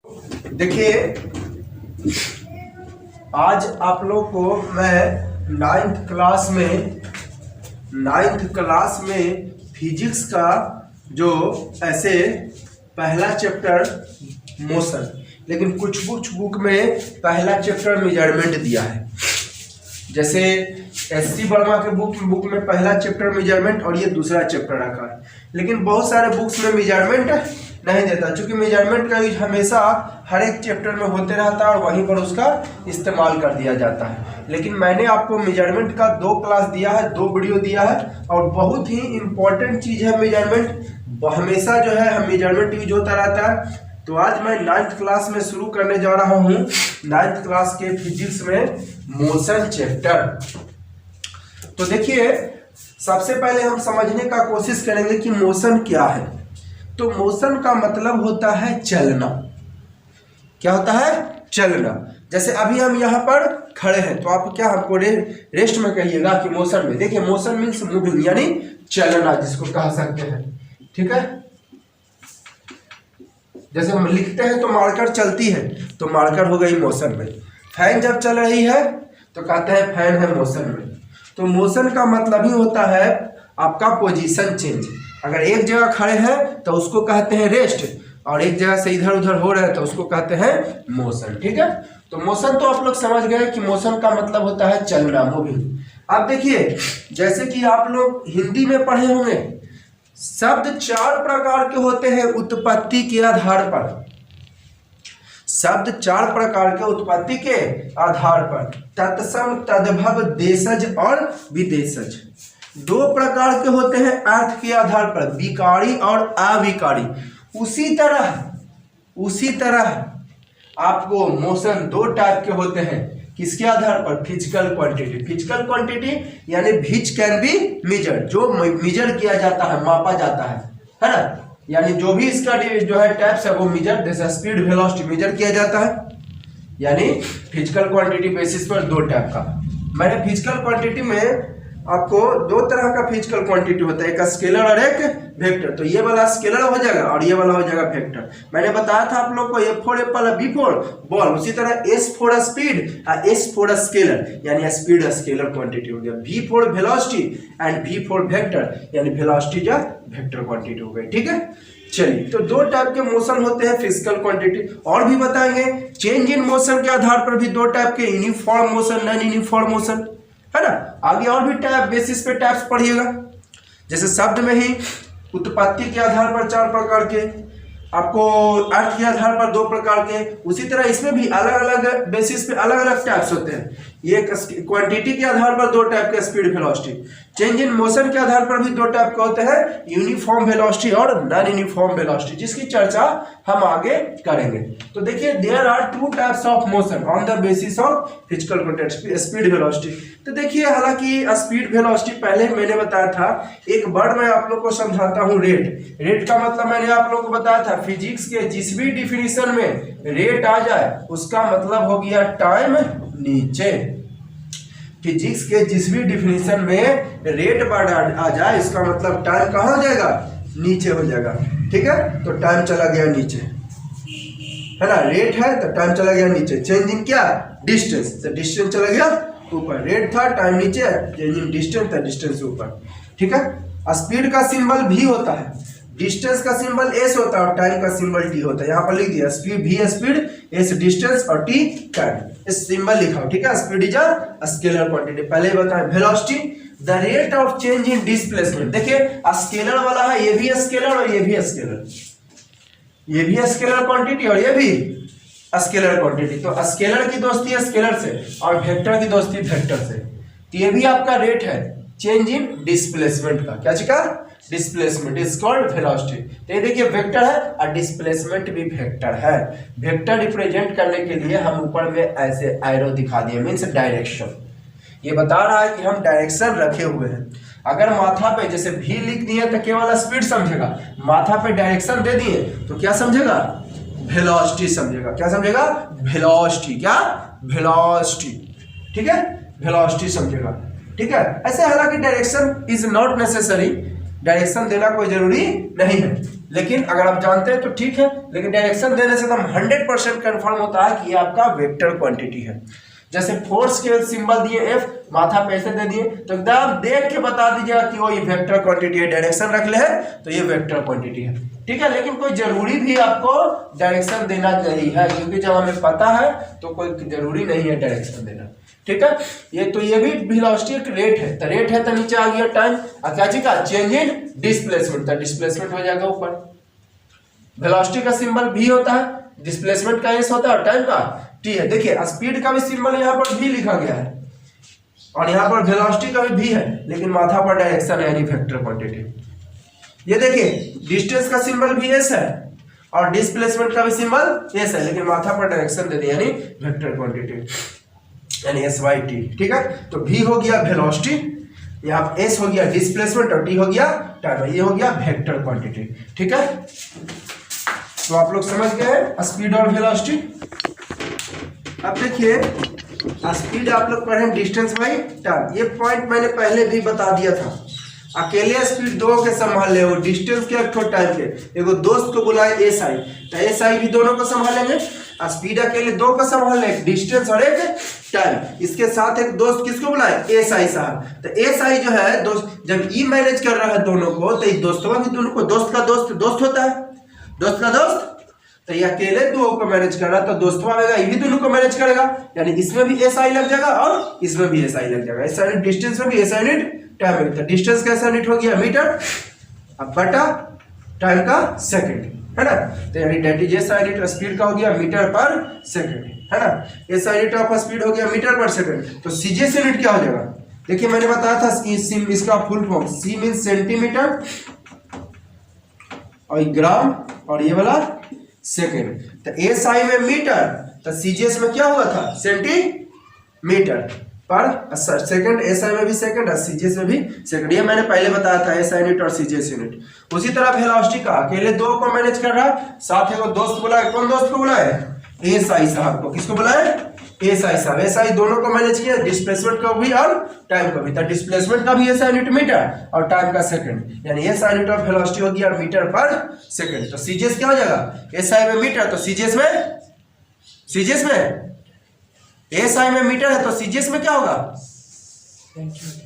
देखिए, आज आप लोग को मैं नाइन्थ क्लास में फिजिक्स का जो ऐसे पहला चैप्टर मोशन, लेकिन कुछ बुक में पहला चैप्टर मेजरमेंट दिया है। जैसे एससी वर्मा के बुक में पहला चैप्टर मेजरमेंट और ये दूसरा चैप्टर रखा है, लेकिन बहुत सारे बुक्स में मेजरमेंट नहीं देता, क्योंकि मेजरमेंट का यूज हमेशा हर एक चैप्टर में होते रहता है और वहीं पर उसका इस्तेमाल कर दिया जाता है। लेकिन मैंने आपको मेजरमेंट का 2 क्लास दिया है, 2 वीडियो दिया है, और बहुत ही इम्पोर्टेंट चीज़ है मेजरमेंट। हमेशा जो है हम मेजरमेंट यूज होता रहता है। तो आज मैं 9th क्लास में शुरू करने जा रहा हूँ 9th क्लास के फिजिक्स में मोशन चैप्टर। तो देखिए, सबसे पहले हम समझने का कोशिश करेंगे कि मोशन क्या है। तो मोशन का मतलब होता है चलना। क्या होता है? चलना। जैसे अभी हम यहाँ पर खड़े हैं, तो आप क्या हमको रेस्ट में कहिएगा कि मोशन में। देखिए, मोशन मीन्स मूविंग, यानी चलना जिसको कह सकते हैं। ठीक है, जैसे हम लिखते हैं तो मार्कर चलती है, तो मार्कर हो गई मोशन में। फैन जब चल रही है तो कहते हैं फैन है मोशन में। तो मोशन का मतलब ही होता है आपका पोजीशन चेंज। अगर एक जगह खड़े हैं तो उसको कहते हैं रेस्ट, और एक जगह से इधर उधर हो रहे हैं तो उसको कहते हैं मोशन। ठीक है, तो मोशन तो आप लोग समझ गए कि मोशन का मतलब होता है चलना, मूविंग। अब देखिए, जैसे कि आप लोग हिंदी में पढ़े होंगे, शब्द 4 प्रकार के होते हैं उत्पत्ति के आधार पर। शब्द 4 प्रकार के उत्पत्ति के आधार पर, तत्सम, तद्भव, देशज और विदेशज। 2 प्रकार के होते हैं अर्थ के आधार पर, विकारी और अविकारी। उसी तरह आपको मोशन 2 टाइप के होते हैं। किसके आधार पर? Physical quantity. फिजिकल क्वांटिटी यानी विच कैन बी मेजर, जो मेजर किया जाता है, मापा जाता है ना। यानी जो भी इसका जो है टाइप्स है वो मेजर, जैसे स्पीड, वेलोसिटी मेजर किया जाता है। यानी फिजिकल क्वांटिटी बेसिस पर 2 टाइप का। मैंने फिजिकल क्वांटिटी में आपको 2 तरह का फिजिकल क्वांटिटी होता है, एक स्केलर और एक वेक्टर। तो ये वाला स्केलर हो जाएगा और ये वाला हो जाएगा वेक्टर। मैंने बताया था आप लोग को F4 एप्पल, B4 बॉल, उसी तरह S4 स्पीड और S4 स्केलर, यानी स्पीड स्केलर क्वांटिटी हो गया। V4 velocity and V4 vector, यानी वेलोसिटी या वेक्टर क्वांटिटी हो गई। ठीक है, चलिए, तो 2 टाइप के मोशन होते हैं फिजिकल क्वांटिटी। और भी बताएंगे, चेंज इन मोशन के आधार पर भी 2 टाइप के, uniform motion, non uniform motion, है ना। आगे और भी टाइप बेसिस पे टाइप्स पढ़िएगा। जैसे शब्द में ही उत्पत्ति के आधार पर 4 प्रकार के, आपको अर्थ के आधार पर 2 प्रकार के, उसी तरह इसमें भी अलग अलग बेसिस पे अलग अलग टाइप्स होते हैं। ये क्वांटिटी के आधार पर 2 टाइप के, speed, velocity. Change in motion के आधार पर भी 2 टाइप के होते हैं, यूनिफॉर्म वेलोसिटी और नॉन यूनिफॉर्म वेलोसिटी, जिसकी चर्चा हम आगे करेंगे। तो देखिए, there are 2 types of motion on the basis of physical quantity, speed, velocity. तो देखिए, हालांकि स्पीड, वेलोसिटी पहले मैंने बताया था। एक वर्ड मैं आप लोग को समझाता हूँ, रेट। रेट का मतलब मैंने आप लोग को बताया था, फिजिक्स के जिस भी डिफिनीशन में रेट आ जाए उसका मतलब हो गया टाइम नीचे। फिजिक्स के जिस भी डिफिनीशन में रेट वर्ड आ जाए, इसका मतलब टाइम कहाँ हो जाएगा? नीचे हो जाएगा। ठीक है, तो टाइम चला गया नीचे, है ना। रेट है तो टाइम चला गया नीचे। चेंज इन क्या? डिस्टेंस, तो डिस्टेंस चला गया ऊपर। रेट था, टाइम नीचे, चेंज इन डिस्टेंस था, डिस्टेंस ऊपर। ठीक है, स्पीड का सिंबल भी होता है, डिस्टेंस का सिंबल एस होता है और टाइम का सिंबल टी होता है। यहाँ पर लिख दिया, स्पीड भी स्पीड, एस डिस्टेंस और टी टाइम, इस सिंबल लिखा हो। ठीक है, speed is a scalar quantity. पहले ही बताएं, velocity the rate of change in displacement. देखिए, स्केलर वाला है, ये भी स्केलर और ये भी स्केलर, ये भी स्केलर क्वांटिटी और ये भी स्केलर क्वांटिटी। तो स्केलर की दोस्ती है स्केलर से और वेक्टर की दोस्ती वेक्टर से। तो ये भी आपका रेट है, चेंज इन डिस्प्लेसमेंट का। क्या चीज का? Displacement is called velocity. तो ये देखिए, वेक्टर है और डिस्प्लेसमेंट भी वेक्टर है। वेक्टर रिप्रेजेंट करने के लिए हम ऊपर में ऐसे एरो दिखा दिए, मीन्स डायरेक्शन। ये बता रहा है कि हम डायरेक्शन रखे हुए हैं। अगर माथा पे जैसे भी लिख दिए तो केवल स्पीड समझेगा, माथा पे डायरेक्शन दे दिए तो क्या समझेगा? वेलोसिटी समझेगा। क्या समझेगा? वेलोसिटी। क्या? वेलोसिटी। ठीक है, वेलोसिटी समझेगा। ठीक है, ऐसे हालांकि direction is not necessary, direction देना कोई जरूरी नहीं है, लेकिन अगर आप जानते हैं तो ठीक है, लेकिन डायरेक्शन देने से एकदम 100% कंफर्म होता है कि ये आपका वेक्टर क्वांटिटी है। जैसे फोर्स के सिंबल दिए F, माथा पे ऐसे दे दिए, तो एकदम देख के बता दीजिएगा कि वो ये वेक्टर क्वांटिटी है, डायरेक्शन रख ले है तो ये वेक्टर क्वांटिटी है, ठीक है। लेकिन कोई जरूरी भी आपको डायरेक्शन देना नहीं है, क्योंकि जब हमें पता है तो कोई जरूरी नहीं है डायरेक्शन देना, ठीक है। ये भी वेलोसिटी एक रेट है, तो रेट है तो नीचे आ गया टाइम, और क्या चीज का चेंज इन डिस्प्लेसमेंट, तो डिस्प्लेसमेंट हो जाएगा ऊपर। वेलोसिटी का सिंबल V होता है, डिस्प्लेसमेंट का S होता है और टाइम का T है। देखिए स्पीड का भी सिंबल यहाँ पर V लिखा गया है और यहाँ पर वेलोसिटी का भी V है, लेकिन माथा पर डायरेक्शन है यानी वेक्टर क्वांटिटी। ये देखिए डिस्टेंस का सिंबल भी S है और डिस्प्लेसमेंट का भी सिंबल S है, लेकिन माथा पर डायरेक्शन दे दिया यानी वेक्टर क्वांटिटी यानी S/T, ठीक है। तो V हो गया वेलोसिटी, यहाँ S हो गया डिस्प्लेसमेंट और T हो गया टाइम, ये हो गया वेक्टर क्वांटिटी, ठीक है। तो आप लोग समझ गए स्पीड और वेलोसिटी। अब देखिए स्पीड आप लोग पढ़े डिस्टेंस बाई टाइम, ये पॉइंट मैंने पहले भी बता दिया था। अकेले स्पीड दो के संभाल ले, वो डिस्टेंस के एक टाइम के, एगो दोस्त को बुलाए SI, तो SI भी दोनों को संभालेंगे, स्पीड अकेले दो को संभाल ले, एक डिस्टेंस और एक टाइम, इसके साथ एक दोस्त किसको बुलाए SI साहब। तो SI जो है दोस्त, जब ई मैनेज कर रहा है दोनों को, तो एक दोस्तों भी दोनों को, दोस्त का दोस्त दोस्त होता है, दोस्त का दोस्त, तो ये अकेले दो को मैनेज कर रहा है, तो दोस्तों आएगा ये भी दोनों को मैनेज करेगा, यानी इसमें भी SI लग जाएगा और इसमें भी SI लग जाएगा। SI यूनिट डिस्टेंस में भी SI यूनिट टाइम में, तो डिस्टेंस का SI यूनिट हो गया मीटर, अब बटा टाइम का सेकंड, है ना। तो यानी that is SI unit speed का हो गया मीटर पर सेकंड, है ना। SI यूनिट ऑफ स्पीड हो गया मीटर पर सेकंड, तो CGS यूनिट क्या हो जाएगा। देखिए मैंने बताया था इसका full form C mean centimetre और ग्राम और ये वाला सेकेंड, तो SI में मीटर, तो CGS में क्या हुआ था सेंटीमीटर पर सेकंड, SI में भी सेकंड और CGS में भी सेकंड, ये मैंने पहले बताया था SI यूनिट और CGS यूनिट। उसी तरह वेलोसिटी का अकेले दो को मैनेज कर रहा, साथ ही वो दोस्त बुलाए, कौन दोस्त को बुलाए SI साहब को, किसको बुलाए SI साहब। SI दोनों को मैनेज किया, डिस्प्लेसमेंट का भी और टाइम का भी, तो डिस्प्लेसमेंट का भी SI यूनिट मीटर और टाइम का सेकंड, यानी SI यूनिट ऑफ वेलोसिटी हो गया मीटर पर सेकंड। तो CGS क्या हो जाएगा, SI में मीटर, तो CGS में SI में मीटर है, तो CGS में क्या होगा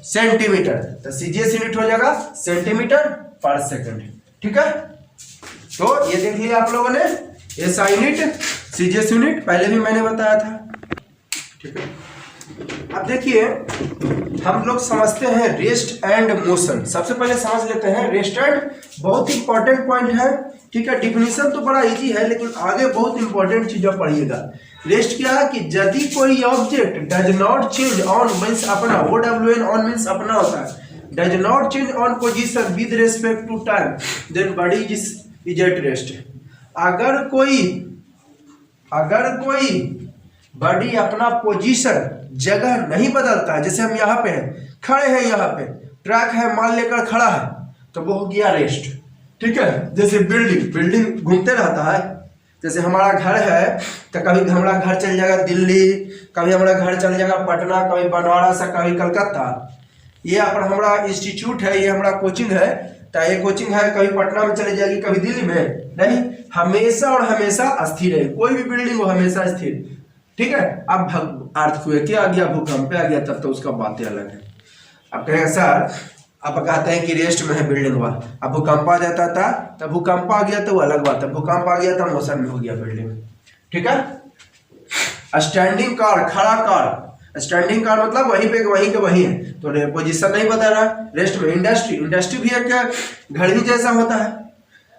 सेंटीमीटर, तो CGS यूनिट हो जाएगा सेंटीमीटर पर सेकंड, ठीक है। तो ये देख लिया आप लोगों ने SI यूनिट CGS यूनिट, पहले भी मैंने बताया था, ठीक है। अब देखिए हम लोग समझते हैं रेस्ट एंड मोशन। सबसे पहले समझ लेते हैं रेस्ट एंड, बहुत इंपॉर्टेंट पॉइंट है, ठीक है। डिफिनीशन तो बड़ा इजी है, लेकिन आगे बहुत इंपॉर्टेंट चीजें पढ़िएगा। रेस्ट क्या है कि यदि कोई object does not change own means अपना, OWN ऑन मींस अपना होता है, does not change own position with respect to time, then body is at rest. अगर कोई बॉडी अपना पोजीशन जगह नहीं बदलता है, जैसे हम यहाँ पे हैं, खड़े हैं, यहाँ पे ट्रैक है, मान लेकर खड़ा है, तो वो हो गया रेस्ट, ठीक है। जैसे बिल्डिंग घूमते रहता है, जैसे हमारा घर है, तो कभी हमारा घर चल जाएगा दिल्ली, कभी हमारा घर चल जाएगा पटना, कभी बनारस, कभी कलकत्ता। ये हमारा इंस्टीट्यूट है, ये हमारा कोचिंग है, तो ये कोचिंग है, कभी पटना में चली जाएगी, कभी दिल्ली में, नहीं, हमेशा और हमेशा स्थिर है। कोई भी बिल्डिंग हो हमेशा स्थिर, ठीक है। अब अर्थक्वेक आ गया, भूकंप आ गया, तब तो उसका बातें अलग है। अब कहेंगे सर आप कहते हैं कि रेस्ट में है बिल्डिंग हुआ, अब भूकंप आ जाता था, तब भूकंप आ गया तो वो अलग बात है, भूकंप आ गया तो मोशन में हो गया बिल्डिंग, ठीक है। स्टैंडिंग कार, खड़ा कार, स्टैंडिंग कार मतलब वहीं पे वहीं के वहीं है, तो पोजीशन नहीं बता रहा। रेस्ट में इंडस्ट्री भी एक घर ही जैसा होता है,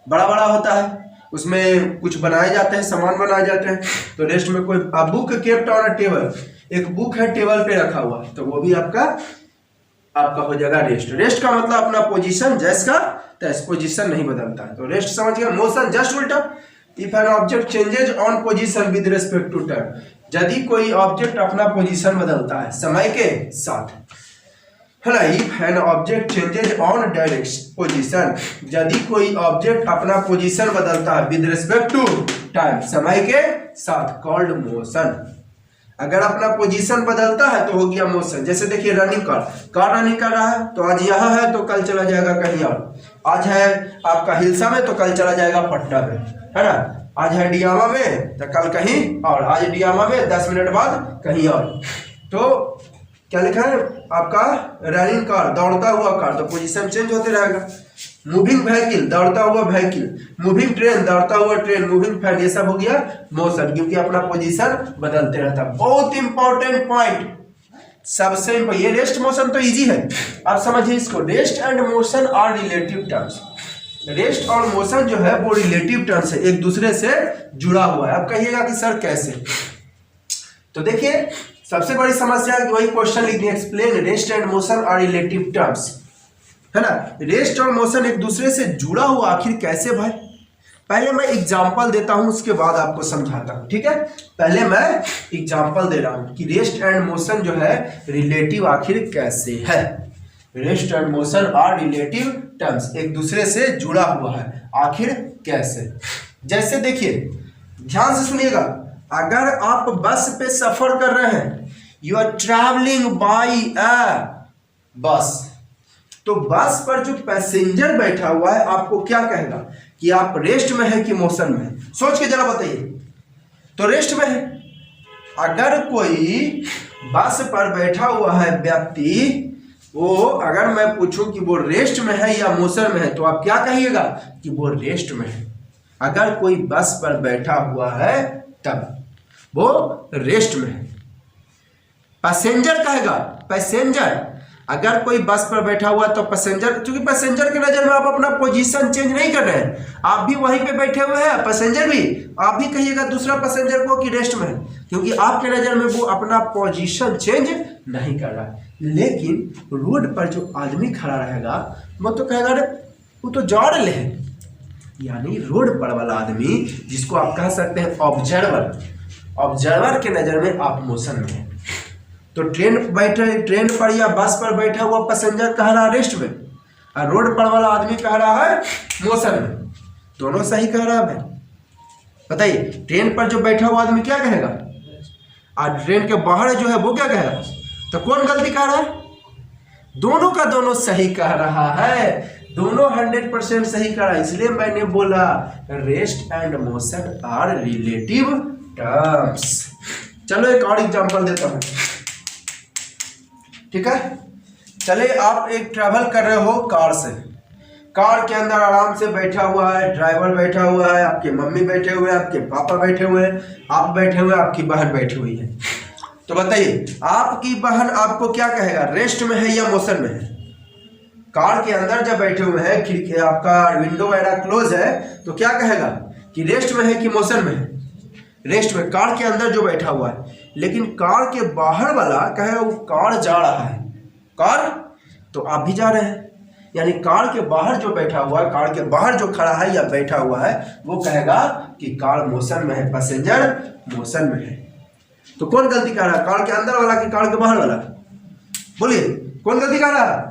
बड़ा बड़ा होता है, उसमें कुछ बनाए जाते हैं, सामान बनाए जाते हैं। तो रेस्ट में कोई book kept on a table, एक बुक है टेबल पे रखा हुआ, तो वो भी आपका हो जाएगा रेस्ट। रेस्ट का मतलब अपना पोजीशन जैसा तैस, पोजीशन नहीं बदलता है, तो रेस्ट समझ गया। मोशन जस्ट उल्टा, if an object changes own position with respect to time, यदि कोई ऑब्जेक्ट अपना पोजीशन बदलता है समय के साथ, है ना। If an object changes on direct position, यदि कोई ऑब्जेक्ट अपना पोजीशन बदलता है विद रिस्पेक्ट टू टाइम, समय के साथ, कॉल्ड मोशन। अगर अपना पोजीशन बदलता है तो हो गया मोशन। जैसे देखिए रनिंग कार रनिंग कर रहा है तो आज यहाँ है तो कल चला जाएगा कहीं और, आज है आपका हिलसा में तो कल चला जाएगा पटना में, है ना, आज है डियामा में तो कल कहीं और, आज डियामा में 10 मिनट बाद कहीं और। तो क्या लिखा है आपका रनिंग कार, दौड़ता हुआ कार, तो पोजीशन चेंज होते रहेगा। मूविंग व्हीकल, दौड़ता हुआ व्हीकल, मूविंग ट्रेन, दौड़ता हुआ ट्रेन, मूविंग फैन, ये सब हो गया मोशन, क्योंकि अपना पोजीशन बदलते रहता है। बहुत इंपॉर्टेंट पॉइंट, सबसे ये रेस्ट मोशन तो इजी है, आप समझिए इसको। Rest and motion are relative terms. Rest और मोशन जो है वो रिलेटिव टर्म्स है, एक दूसरे से जुड़ा हुआ है। आप कहिएगा कि सर कैसे, तो देखिए सबसे बड़ी समस्या है कि वही क्वेश्चन लिखनी, explain rest and motion are relative terms, है ना। रेस्ट और मोशन एक दूसरे से जुड़ा हुआ आखिर कैसे भाई? पहले मैं एग्जांपल देता हूं उसके बाद आपको समझाता हूं, ठीक है। पहले मैं एग्जांपल दे रहा हूं कि रेस्ट एंड मोशन जो है रिलेटिव आखिर कैसे है। Rest and motion are relative terms, एक दूसरे से जुड़ा हुआ है आखिर कैसे। जैसे देखिए ध्यान से सुनिएगा, अगर आप बस पे सफर कर रहे हैं, यू आर ट्रैवलिंग बाय अ बस, तो बस पर जो पैसेंजर बैठा हुआ है आपको क्या कहेगा कि आप रेस्ट में है कि मोशन में है? सोच के जरा बताइए। तो रेस्ट में है। अगर कोई बस पर बैठा हुआ है व्यक्ति, वो अगर मैं पूछूं कि वो रेस्ट में है या मोशन में है, तो आप क्या कहिएगा कि वो रेस्ट में है। अगर कोई बस पर बैठा हुआ है तब वो रेस्ट में है। पैसेंजर कहेगा, पैसेंजर, अगर कोई बस पर बैठा हुआ तो पैसेंजर, क्योंकि पैसेंजर के नजर में आप अपना पोजीशन चेंज नहीं कर रहे हैं, आप भी वहीं पे बैठे हुए हैं, पैसेंजर भी, आप भी कहिएगा दूसरा पैसेंजर को कि रेस्ट में है, क्योंकि आपके नजर में वो अपना पोजीशन चेंज नहीं कर रहा है। लेकिन रोड पर जो आदमी खड़ा रहेगा वो तो कहेगा अरे वो तो जा रहे हैं, यानी रोड पर वाला आदमी, जिसको आप कह सकते हैं ऑब्जर्वर, ऑब्जर्वर के नजर में आप मोशन में है। तो ट्रेन पर या बस पर बैठा हुआ पैसेंजर कह रहा है रेस्ट में, और रोड पर वाला आदमी कह रहा है मोशन में। दोनों सही कह रहा है भाई, बताइए। ट्रेन पर जो बैठा हुआ आदमी क्या कहेगा, और ट्रेन के बाहर जो है वो क्या कहेगा? तो कौन गलती कह रहा है? दोनों का दोनों सही कह रहा है, दोनों 100% सही कह रहा है। इसलिए मैंने बोला rest and motion are relative terms. चलो एक और एग्जांपल देता हूं, ठीक है। चले आप एक ट्रैवल कर रहे हो कार से, कार के अंदर आराम से बैठा हुआ है, ड्राइवर बैठा हुआ है, आपके मम्मी बैठे हुए हैं, आपके पापा बैठे हुए हैं, आप बैठे हुए हैं, आपकी बहन बैठी हुई है। तो बताइए आपकी बहन आपको क्या कहेगा, रेस्ट में है या मोशन में है? कार के अंदर जब बैठे हुए हैं, खिड़की आपका विंडो वगैरह क्लोज है, तो क्या कहेगा कि रेस्ट में है कि मोशन में है? रेस्ट में, कार के अंदर जो बैठा हुआ है। लेकिन कार के बाहर वाला कहेगा वो कार जा रहा है, कार, तो आप भी जा रहे हैं, यानी कार के बाहर जो बैठा हुआ है, कार के बाहर जो खड़ा है या बैठा हुआ है, वो कहेगा कि कार मोशन में है, पैसेंजर मोशन में है। तो कौन गलती कर रहा है, कार के अंदर वाला कि कार के बाहर वाला? बोलिए कौन गलती कर रहा है?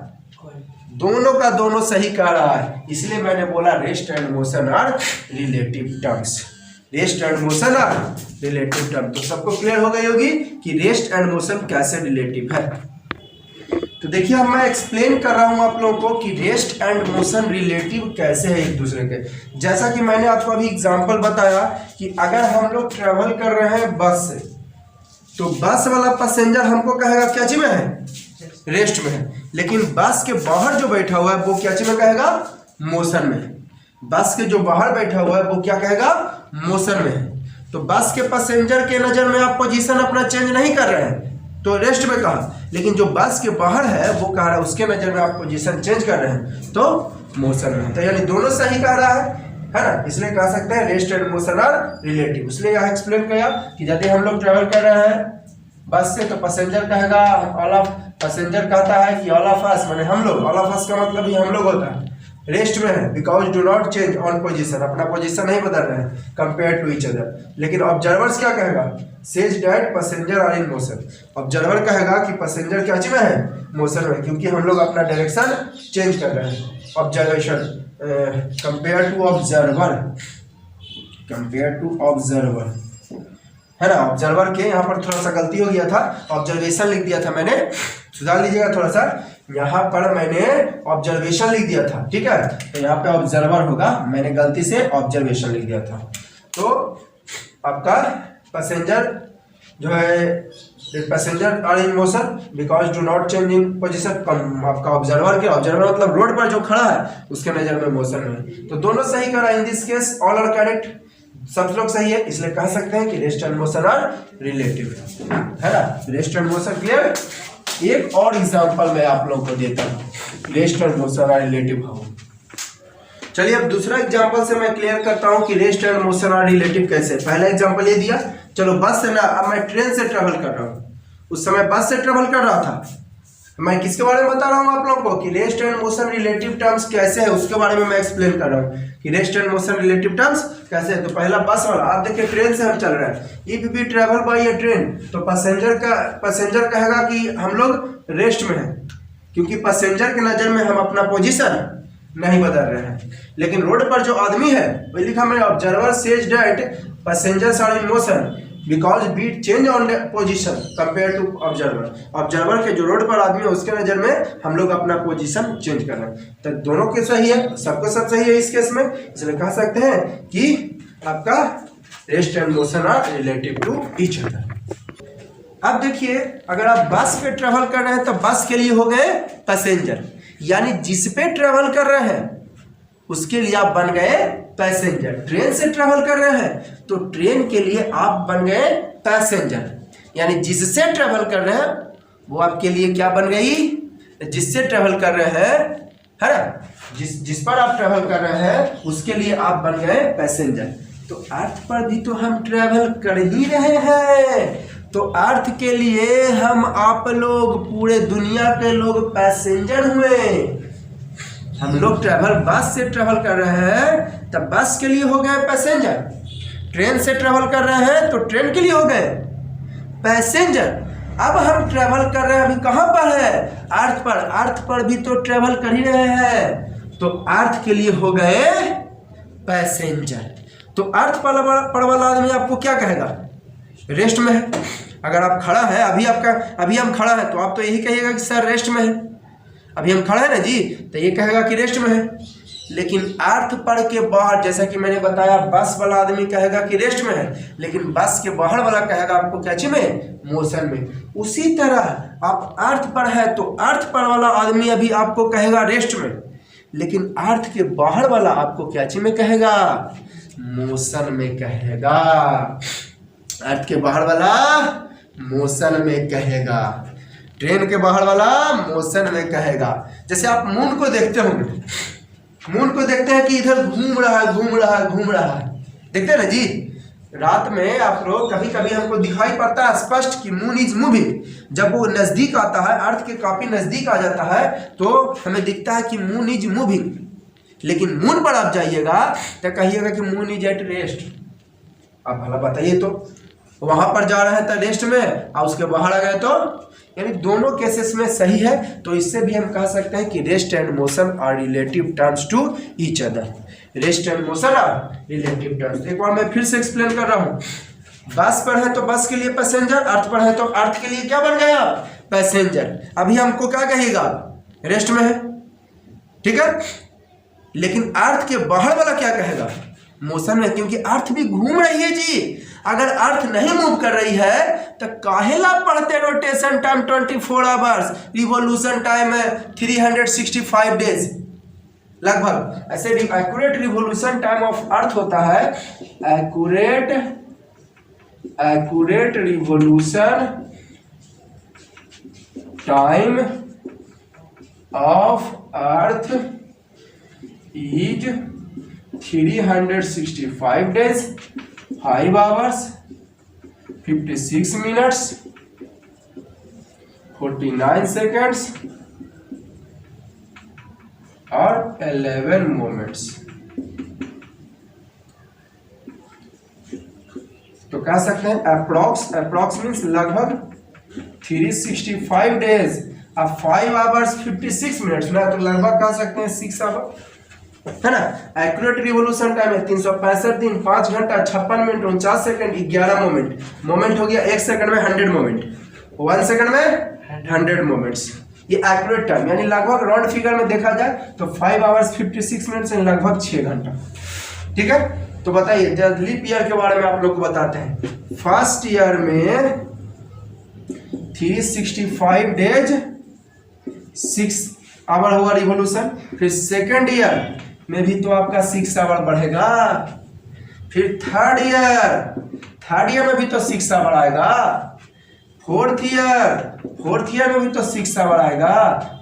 दोनों का दोनों सही कह रहा है। इसलिए मैंने बोला rest and motion are relative terms. Rest and motion are relative term. तो सबको क्लियर हो गई होगी कि रेस्ट एंड मोशन कैसे रिलेटिव है। तो देखिए अब मैं एक्सप्लेन कर रहा हूं आप लोगों को कि रेस्ट एंड मोशन रिलेटिव कैसे है एक दूसरे के। जैसा कि मैंने आपको अभी एग्जांपल बताया कि अगर हम लोग ट्रेवल कर रहे हैं बस से, तो बस वाला पैसेंजर हमको कहेगा क्या चीज में है, रेस्ट में है। लेकिन बस के बाहर जो बैठा हुआ है वो क्या चीज में कहेगा, मोशन में है। बस के जो बाहर बैठा हुआ है वो क्या कहेगा, मोशन में है। तो बस के पैसेंजर के नजर में आप पोजीशन अपना चेंज नहीं कर रहे हैं तो रेस्ट में कहा, लेकिन जो बस के बाहर है वो कह रहा है उसके नजर में आप पोजीशन चेंज कर रहे हैं तो मोशन में। तो यानी दोनों सही कह रहा है ना, इसलिए कह सकते हैं rest and motion are relative. इसलिए यहाँ एक्सप्लेन किया कि यदि हम लोग ट्रेवल कर रहे हैं बस से, तो पैसेंजर कहेगा, ऑल ऑफ पैसेंजर कहता है कि ऑल ऑफ अस, माने हम लोग, ऑल ऑफ अस का मतलब ही हम लोग होता है, रेस्ट में है because do not change own position, अपना पोजीशन नहीं बदल रहे हैं कंपेयर टू ईच अदर। लेकिन ऑब्जर्वर्स क्या कहेगा, says that passenger are in motion. Observer कहेगा कि पैसेंजर क्या चीज में है, मोशन में, क्योंकि हम लोग अपना डायरेक्शन चेंज कर रहे हैं। Observation compare to observer, compare to observer, है ना। ऑब्जर्वर के यहाँ पर थोड़ा सा गलती हो गया था, ऑब्जर्वेशन लिख दिया था मैंने, सुधार लीजिएगा थोड़ा सा। यहाँ पर मैंने ऑब्जर्वेशन लिख दिया था, ठीक है, तो यहाँ पे ऑब्जर्वर होगा, मैंने गलती से ऑब्जर्वेशन लिख दिया था। तो आपका पैसेंजर जो है, passenger are in motion because do not change in position. आपका ऑब्जर्वर मतलब रोड पर जो खड़ा है उसके नजर में मोशन में, तो दोनों सही करा। In this case all are correct, सब लोग सही है, इसलिए कह सकते हैं कि rest and motion are relative, है ना। Rest and motion clear. एक और एग्जांपल मैं आप लोगों को देता हूँ, rest and motion are relative how. चलिए अब दूसरा एग्जांपल से मैं क्लियर करता हूँ कि rest and motion are relative कैसे। पहला एग्जांपल ये दिया, चलो बस से ना, अब मैं ट्रेन से ट्रेवल कर रहा हूँ, उस समय बस से ट्रेवल कर रहा था। मैं किसके बारे में बता रहा हूँ आप लोगों को कि rest and motion relative terms कैसे है, उसके बारे में मैं एक्सप्लेन कर रहा हूँ कि rest and motion relative terms कैसे है। तो पहला बस वाला, आप देखिए ट्रेन से हम चल रहे हैं, if we travel by a train, तो पैसेंजर कहेगा कि हम लोग रेस्ट में हैं, क्योंकि पैसेंजर के नजर में हम अपना पोजीशन नहीं बदल रहे हैं। लेकिन रोड पर जो आदमी है वही लिखा मैंने, observer says that passengers are in motion because beat change own position compare to observer के जो रोड पर आदमी है उसके नजर में हम लोग अपना पोजीशन चेंज कर रहे हैं। तो दोनों के सही है, सबको सब सही है इस केस में, इसलिए कह सकते हैं कि आपका rest and motion are relative to each other. अब देखिए, अगर आप बस पे ट्रेवल कर रहे हैं तो बस के लिए हो गए पैसेंजर, यानी जिस पे ट्रेवल कर रहे हैं उसके लिए आप बन गए पैसेंजर। ट्रेन से ट्रेवल कर रहे हैं तो ट्रेन के लिए आप बन गए पैसेंजर, यानी जिससे ट्रेवल कर रहे हैं वो आपके लिए क्या बन गई, जिससे ट्रेवल कर रहे हैं, है ना, जिस पर आप ट्रेवल कर रहे हैं उसके लिए आप बन गए पैसेंजर। तो अर्थ पर भी तो हम ट्रेवल कर ही रहे हैं, तो अर्थ के लिए हम आप लोग पूरे दुनिया के लोग पैसेंजर हुए। हम लोग बस से ट्रेवल कर रहे हैं तब बस के लिए हो गए पैसेंजर, ट्रेन से ट्रेवल कर रहे हैं तो ट्रेन के लिए हो गए पैसेंजर। अब हम ट्रेवल कर रहे हैं, अभी कहाँ पर है, अर्थ पर, अर्थ पर भी तो ट्रेवल कर ही रहे हैं, तो अर्थ के लिए हो गए पैसेंजर। तो अर्थ पर वाला आदमी आपको क्या कहेगा, रेस्ट में है। अगर आप खड़ा है, अभी हम खड़ा है तो आप तो यही कहिएगा कि सर रेस्ट में है, अभी हम खड़ा है ना जी, तो ये कहेगा कि रेस्ट में है। लेकिन अर्थ पर के बाहर, जैसा कि मैंने बताया, बस वाला आदमी कहेगा कि रेस्ट में है, लेकिन बस के बाहर वाला कहेगा आपको क्या में, मोशन में। उसी तरह आप अर्थ पर है तो अर्थ पर वाला आदमी अभी आपको कहेगा रेस्ट में, लेकिन अर्थ के बाहर वाला आपको क्या में कहेगा, मोशन में कहेगा। अर्थ के बाहर वाला मोशन में कहेगा, ट्रेन के बाहर वाला मोशन में कहेगा। जैसे आप मून को देखते होंगे, मून को देखते हैं कि इधर घूम रहा है, देखते हैं ना जी। रात में आप लोग कभी कभी हमको दिखाई पड़ता है स्पष्ट कि मून इज मूविंग। जब वो नजदीक आता है, अर्थ के काफी नजदीक आ जाता है, तो हमें दिखता है कि मून इज मूविंग। लेकिन मून पर आप जाइएगा तो कहिएगा कि मून इज एट रेस्ट। आप भला बताइए, तो वहां पर जा रहे हैं तो रेस्ट में, और उसके बाहर आ गए तो, यानी दोनों केसेस में सही है। तो इससे भी हम कह सकते हैं कि rest and motion are relative terms to each other. Rest and motion are relative terms. एक बार मैं फिर से एक्सप्लेन कर रहा हूँ, बस पर है तो बस के लिए पैसेंजर, अर्थ पर है तो अर्थ के लिए क्या बन गया, पैसेंजर। अभी हमको क्या कहिएगा, रेस्ट में है, ठीक है। लेकिन अर्थ के बाहर वाला क्या कहेगा, मोशन में, क्योंकि अर्थ भी घूम रही है जी। अगर अर्थ नहीं मूव कर रही है तो काहेला पढ़ते rotation time 24 hours, revolution time 365 days लगभग। ऐसे accurate revolution time of earth होता है, accurate revolution time of earth is 365 days, 5 hours, 56 minutes, 49 seconds और 11 moments। तो कह सकते हैं अप्रॉक्स मीन्स लगभग 365 days और 5 hours 56 minutes ना, तो लगभग कह सकते हैं 6 hours। है ना। एक्यूरेट रिवोल्यूशन टाइम है 365 दिन, 5 घंटा 56 मिनट 49 सेकंड 11 मोमेंट। मोमेंट हो गया 1 सेकंड में 100 मोमेंट, 1 सेकंड में 100 मोमेंट्स। ये एक्यूरेट टाइम यानी लगभग राउंड फिगर में देखा जाए तो 5 आवर्स 56 मिनट्स यानी लगभग 6 घंटा। ठीक है, तो बताइए लीप ईयर के बारे में आप लोग को बताते हैं। फर्स्ट ईयर में 365 डेज 6 आवर होगा रिवोल्यूशन। फिर सेकेंड ईयर में भी तो आपका 6 आवर बढ़ेगा। फिर थर्ड ईयर में भी तो 6 आवर आएगा। फोर्थ ईयर में भी तो 6 आवर आएगा।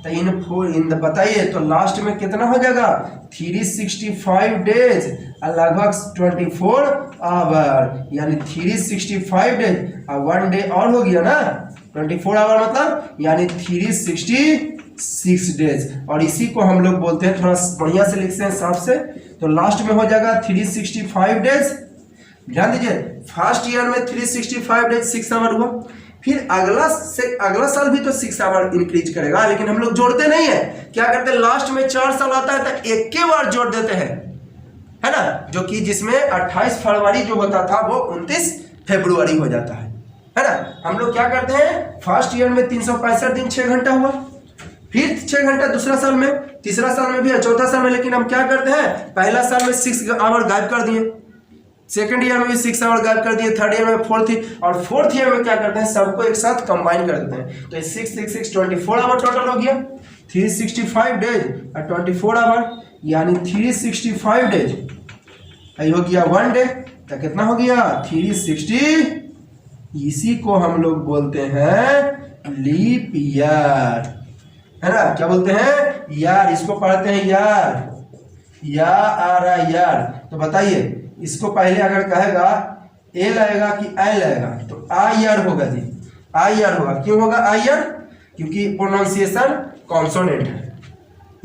तो इन बताइए तो लास्ट में कितना हो जाएगा 365 डेज और लगभग 24 आवर, यानी 365 डेज और 1 डे और हो गया ना 24 आवर मतलब यानी 366 डेज। और इसी को हम लोग बोलते हैं, थोड़ा बढ़िया से लिखते हैं साफ से, तो लास्ट में हो जाएगा 365 डेज। ध्यान दीजिए फर्स्ट ईयर में 365 डेज 6 आवर हुआ। फिर अगला साल भी तो 6 आवर इंक्रीज करेगा, लेकिन हम लोग जोड़ते नहीं है। क्या करते हैं लास्ट में 4 साल आता है तो एक के बार जोड़ देते हैं, है ना, जो कि जिसमें 28 फरवरी जो होता था वो 29 फरवरी हो जाता है ना। हम लोग क्या करते हैं फर्स्ट ईयर में 365 दिन 6 घंटा हुआ, फिर 6 घंटा दूसरा साल में, तीसरा साल में भी है, चौथा साल में, लेकिन हम क्या करते हैं पहला साल में 6 आवर गायब कर दिए, सेकंड ईयर में भी 6 आवर गायब कर दिए, थर्ड ईयर में फोर्थ ईयर में क्या करते हैं सबको एक साथ कंबाइन कर देते हैं। तो 6 6 6 24 आवर टोटल हो गया, 365 डेज और 24 आवर यानी 365 डेज हो गया 1 डे। तो कितना हो गया 360। इसी को हम लोग बोलते हैं लीप ईयर, है ना। क्या बोलते हैं यार, इसको पढ़ते हैं यार। तो बताइए इसको पहले अगर कहेगा ए लगेगा कि आई लगेगा तो आई ईयर होगा जी, आई ईयर होगा। क्यों होगा आई ईयर, क्योंकि प्रोनाउंसिएशन कॉन्सोनेंट है।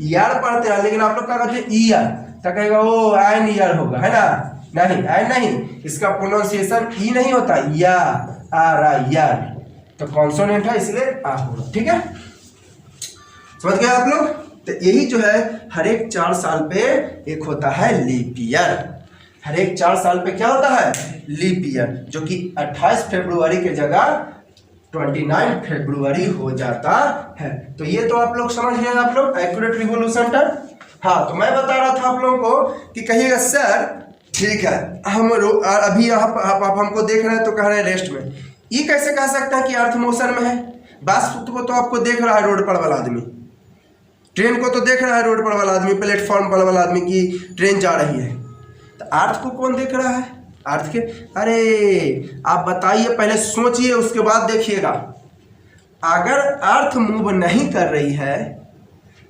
यार पढ़ते हैं लेकिन आप लोग क्या कहते हैं ई यार, तो कहेगा वो आई ईयर होगा, है ना। नहीं आई नहीं, इसका प्रोनाउंसिएशन ई नहीं होता, यार, तो कॉन्सोनेंट है इसलिए आ होगा। ठीक है, समझ गए आप लोग। तो यही जो है हर एक 4 साल पे एक होता है लीप ईयर। हर एक 4 साल पे क्या होता है लीप ईयर, जो कि 28 फरवरी के जगह 29 फरवरी हो जाता है। तो ये तो आप लोग समझ गए आप लोग एक्यूरेट रिवोल्यूशन टाइम। हाँ, तो मैं बता रहा था आप लोगों को कि कहिएगा सर ठीक है हम अभी आप हमको देख रहे हैं तो कह रहे हैं रेस्ट में। ये कैसे कह सकते हैं कि अर्थ मोशन में है। बात को तो आपको देख रहा है रोड पर वाला आदमी, ट्रेन को तो देख रहा है रोड पर वाला आदमी, प्लेटफॉर्म पर वाला आदमी की ट्रेन जा रही है। तो अर्थ को कौन देख रहा है, अर्थ के, अरे आप बताइए पहले सोचिए उसके बाद देखिएगा। अगर अर्थ मूव नहीं कर रही है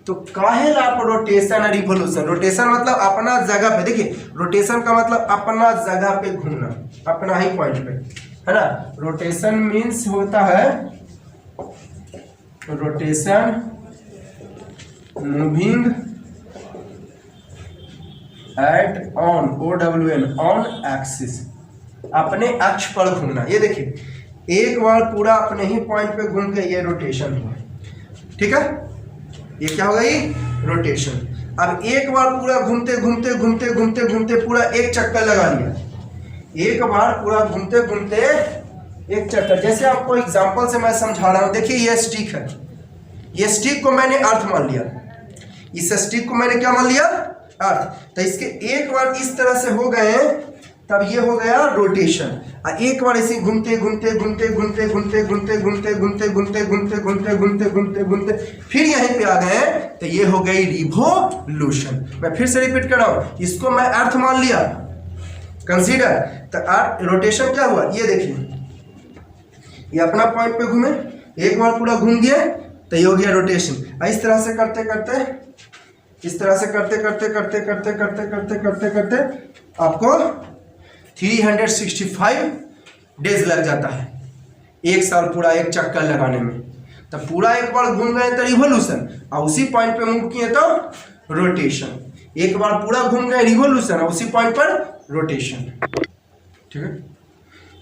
तो काहे आप रोटेशन और रिवोल्यूशन, रोटेशन मतलब अपना जगह पे, देखिए रोटेशन का मतलब अपना जगह पे घूमना, अपना ही पॉइंट पे, है ना। रोटेशन मीन्स होता है rotation moving at on OWN on axis, अपने अक्ष पर घूमना। ये देखिए एक बार पूरा अपने ही पॉइंट पे घूम के ये रोटेशन हुआ, ठीक है, ये क्या होगा ये रोटेशन। अब एक बार पूरा घूमते घूमते घूमते घूमते घूमते पूरा एक चक्कर लगा लिया, एक बार पूरा घूमते घूमते एक चक्कर। जैसे आपको एग्जांपल से मैं समझा रहा हूँ, देखिए ये स्टिक है, ये स्टिक को मैंने अर्थ मान लिया, इस स्टिक को मैंने क्या मान लिया अर्थ। तो इसके एक बार इस तरह से हो गए तब ये हो गया रोटेशन, और एक बार ऐसे घूमते घूमते घूमते घूमते घूमते घूमते घूमते घूमते घूमते घूमते घूमते घूमते घूमते घूमते फिर यहीं पे आ गए तो ये हो गई रिवोल्यूशन। मैं फिर से रिपीट कर रहा हूँ, इसको मैं अर्थ मान लिया कंसीडर, तो अर्थ रोटेशन क्या हुआ ये देखिए, ये अपना पॉइंट पे घूमे, एक बार पूरा घूम गया तो ये हो गया रोटेशन। इस तरह से करते करते, इस तरह से करते करते करते करते करते करते करते करते आपको 365 डेज लग जाता है, एक साल पूरा एक चक्कर लगाने में। तो पूरा एक बार घूम गए तो रिवोल्यूशन, और उसी पॉइंट पे मूव किए तो रोटेशन। एक बार पूरा घूम गए रिवोल्यूशन, और उसी पॉइंट पर रोटेशन, ठीक है।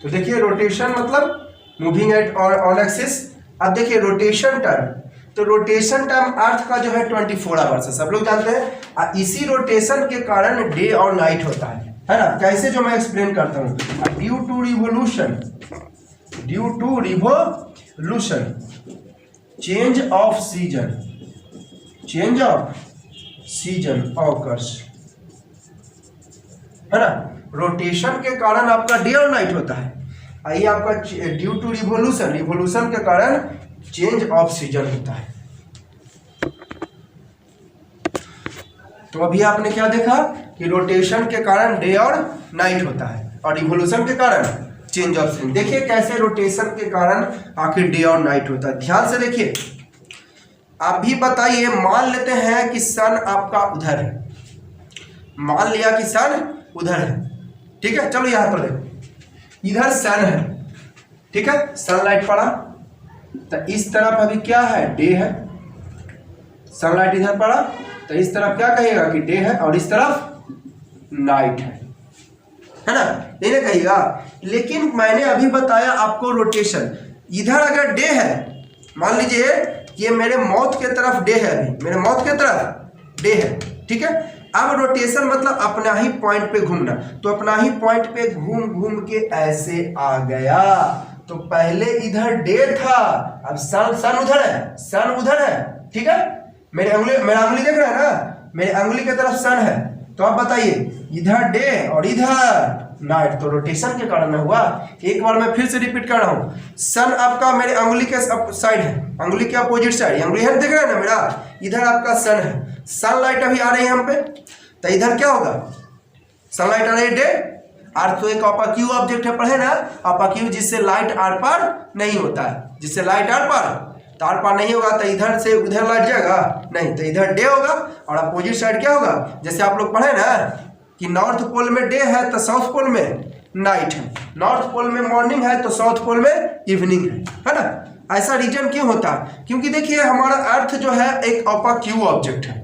तो देखिए रोटेशन मतलब मूविंग एट ऑन एक्सिस। अब देखिए रोटेशन टर्म, तो रोटेशन टाइम अर्थ का जो है 24 आवर्स है, सब लोग जानते हैं। इसी रोटेशन के कारण डे और नाइट होता है ना। कैसे, जो मैं एक्सप्लेन करता हूँ। Due to revolution change off season occurs, है ना। रोटेशन के कारण आपका डे और नाइट होता है। आइए आपका ड्यू टू रिवोल्यूशन के कारण चेंज ऑफ सीजन होता है। तो अभी आपने क्या देखा कि रोटेशन के कारण डे और नाइट होता है और रिवोल्यूशन के कारण चेंज ऑफ सीजन। देखिए कैसे रोटेशन के कारण आखिर डे और नाइट होता है, ध्यान से देखिए। आप भी बताइए, मान लेते हैं कि सन आपका उधर है, मान लिया कि सन उधर है, ठीक है। चलो यहां पर देखो, इधर सन है, ठीक है, सनलाइट पड़ा, तो इस तरफ अभी क्या है, डे है। सनलाइट इधर पड़ा तो इस तरफ क्या कहिएगा कि डे है और इस तरफ नाइट है ना, नहीं ना कहिएगा। लेकिन मैंने अभी बताया आपको रोटेशन, इधर अगर डे है, मान लीजिए ये मेरे मौत के तरफ डे है, अभी मेरे मौत के तरफ डे है, ठीक है। अब रोटेशन मतलब अपना ही पॉइंट पे घूमना, तो अपना ही पॉइंट पे घूम घूम के ऐसे आ गया। तो पहले इधर डे था, अब सन उधर है, ठीक है। मेरा अंगुली देख रहा है ना, मेरे अंगुली की तरफ सन है, तो आप बताइए इधर डे और इधर नाइट, तो रोटेशन के कारण हुआ। एक बार मैं फिर से रिपीट कर रहा हूँ, सन आपका मेरे अंगुली के साइड है, अंगुली के अपोजिट साइड, अंगुली है, देख रहे हैं ना मेरा, इधर आपका सन है, सनलाइट अभी आ रही है हम पे, तो इधर क्या होगा, सनलाइट आ रही है, डे। अर्थ तो एक ऑपाक्यू ऑब्जेक्ट है, पढ़े ना, ऑपाक्यू जिससे लाइट आर पार नहीं होता है, जिससे लाइट आर पार नहीं होगा, तो इधर से उधर लाइट जाएगा नहीं, तो इधर डे होगा और अपोजिट साइड क्या होगा। जैसे आप लोग पढ़े ना कि नॉर्थ पोल में डे है तो साउथ पोल में नाइट है, नॉर्थ पोल में मॉर्निंग है तो साउथ पोल में इवनिंग है ना। ऐसा रीजन क्यों होता है, क्योंकि देखिए हमारा अर्थ जो है एक ऑपाक्यू ऑब्जेक्ट है,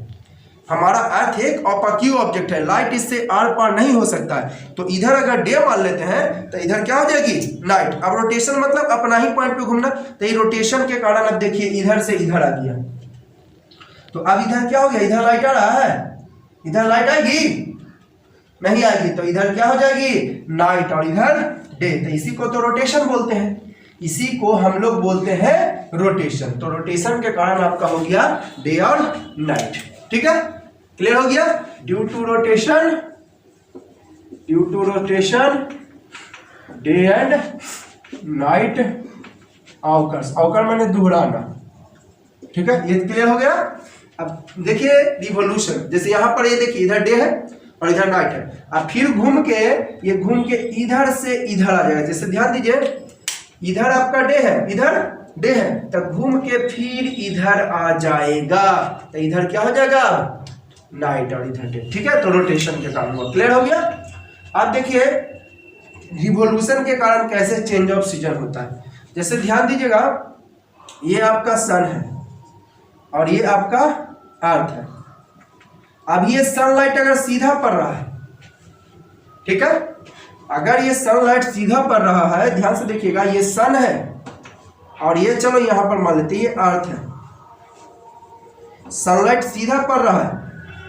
हमारा अर्थ एक ऑपाक्यू ऑब्जेक्ट है, लाइट इससे आर पार नहीं हो सकता है। तो इधर अगर डे मान लेते हैं तो इधर क्या हो जाएगी, नाइट। अब रोटेशन मतलब अपना ही पॉइंट पे घूमना, तो ये रोटेशन के कारण अब देखिए इधर से इधर आ गया, तो अब इधर क्या हो गया, इधर लाइट आ रहा है, इधर लाइट आएगी नहीं आएगी, तो इधर क्या हो जाएगी, नाइट और इधर डे। तो इसी को तो रोटेशन बोलते हैं, इसी को हम लोग बोलते हैं रोटेशन। तो रोटेशन के कारण आपका हो गया डे और नाइट, ठीक है, क्लियर हो गया। Due to rotation day and night occurs, occur मैंने दोहराना, ठीक है, ये क्लियर हो गया। अब देखिए रिवोल्यूशन, जैसे यहां पर ये देखिए इधर डे है और इधर नाइट है, अब फिर घूम के इधर से इधर आ जाएगा। जैसे ध्यान दीजिए, इधर आपका डे है, इधर डे है, तब घूम के फिर इधर आ जाएगा, तो इधर क्या हो जाएगा, नाइट और इधर डे, ठीक है। तो रोटेशन के कारण हुआ, क्लियर हो गया। अब देखिए रिवोल्यूशन के कारण कैसे चेंज ऑफ सीजन होता है। जैसे ध्यान दीजिएगा, ये आपका सन है और ये आपका अर्थ है। अब ये सनलाइट अगर सीधा पड़ रहा है, ठीक है, अगर ये सनलाइट सीधा पड़ रहा है, ध्यान से देखिएगा, ये सन है और ये चलो यहां पर मान लेते हैं ये अर्थ है, सनलाइट सीधा पड़ रहा है,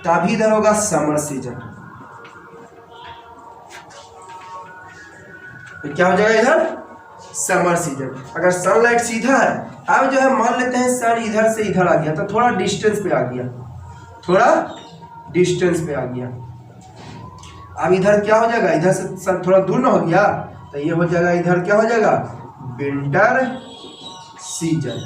तभी इधर होगा समर सीजन। तो क्या हो जाएगा इधर, समर सीजन। अगर सनलाइट सीधा है, अब जो है मान लेते हैं सन इधर से इधर आ गया, तो थोड़ा डिस्टेंस पे आ गया, अब इधर क्या हो जाएगा, इधर से सन थोड़ा दूर ना हो गया, तो ये हो जाएगा इधर क्या हो जाएगा, विंटर सीजन।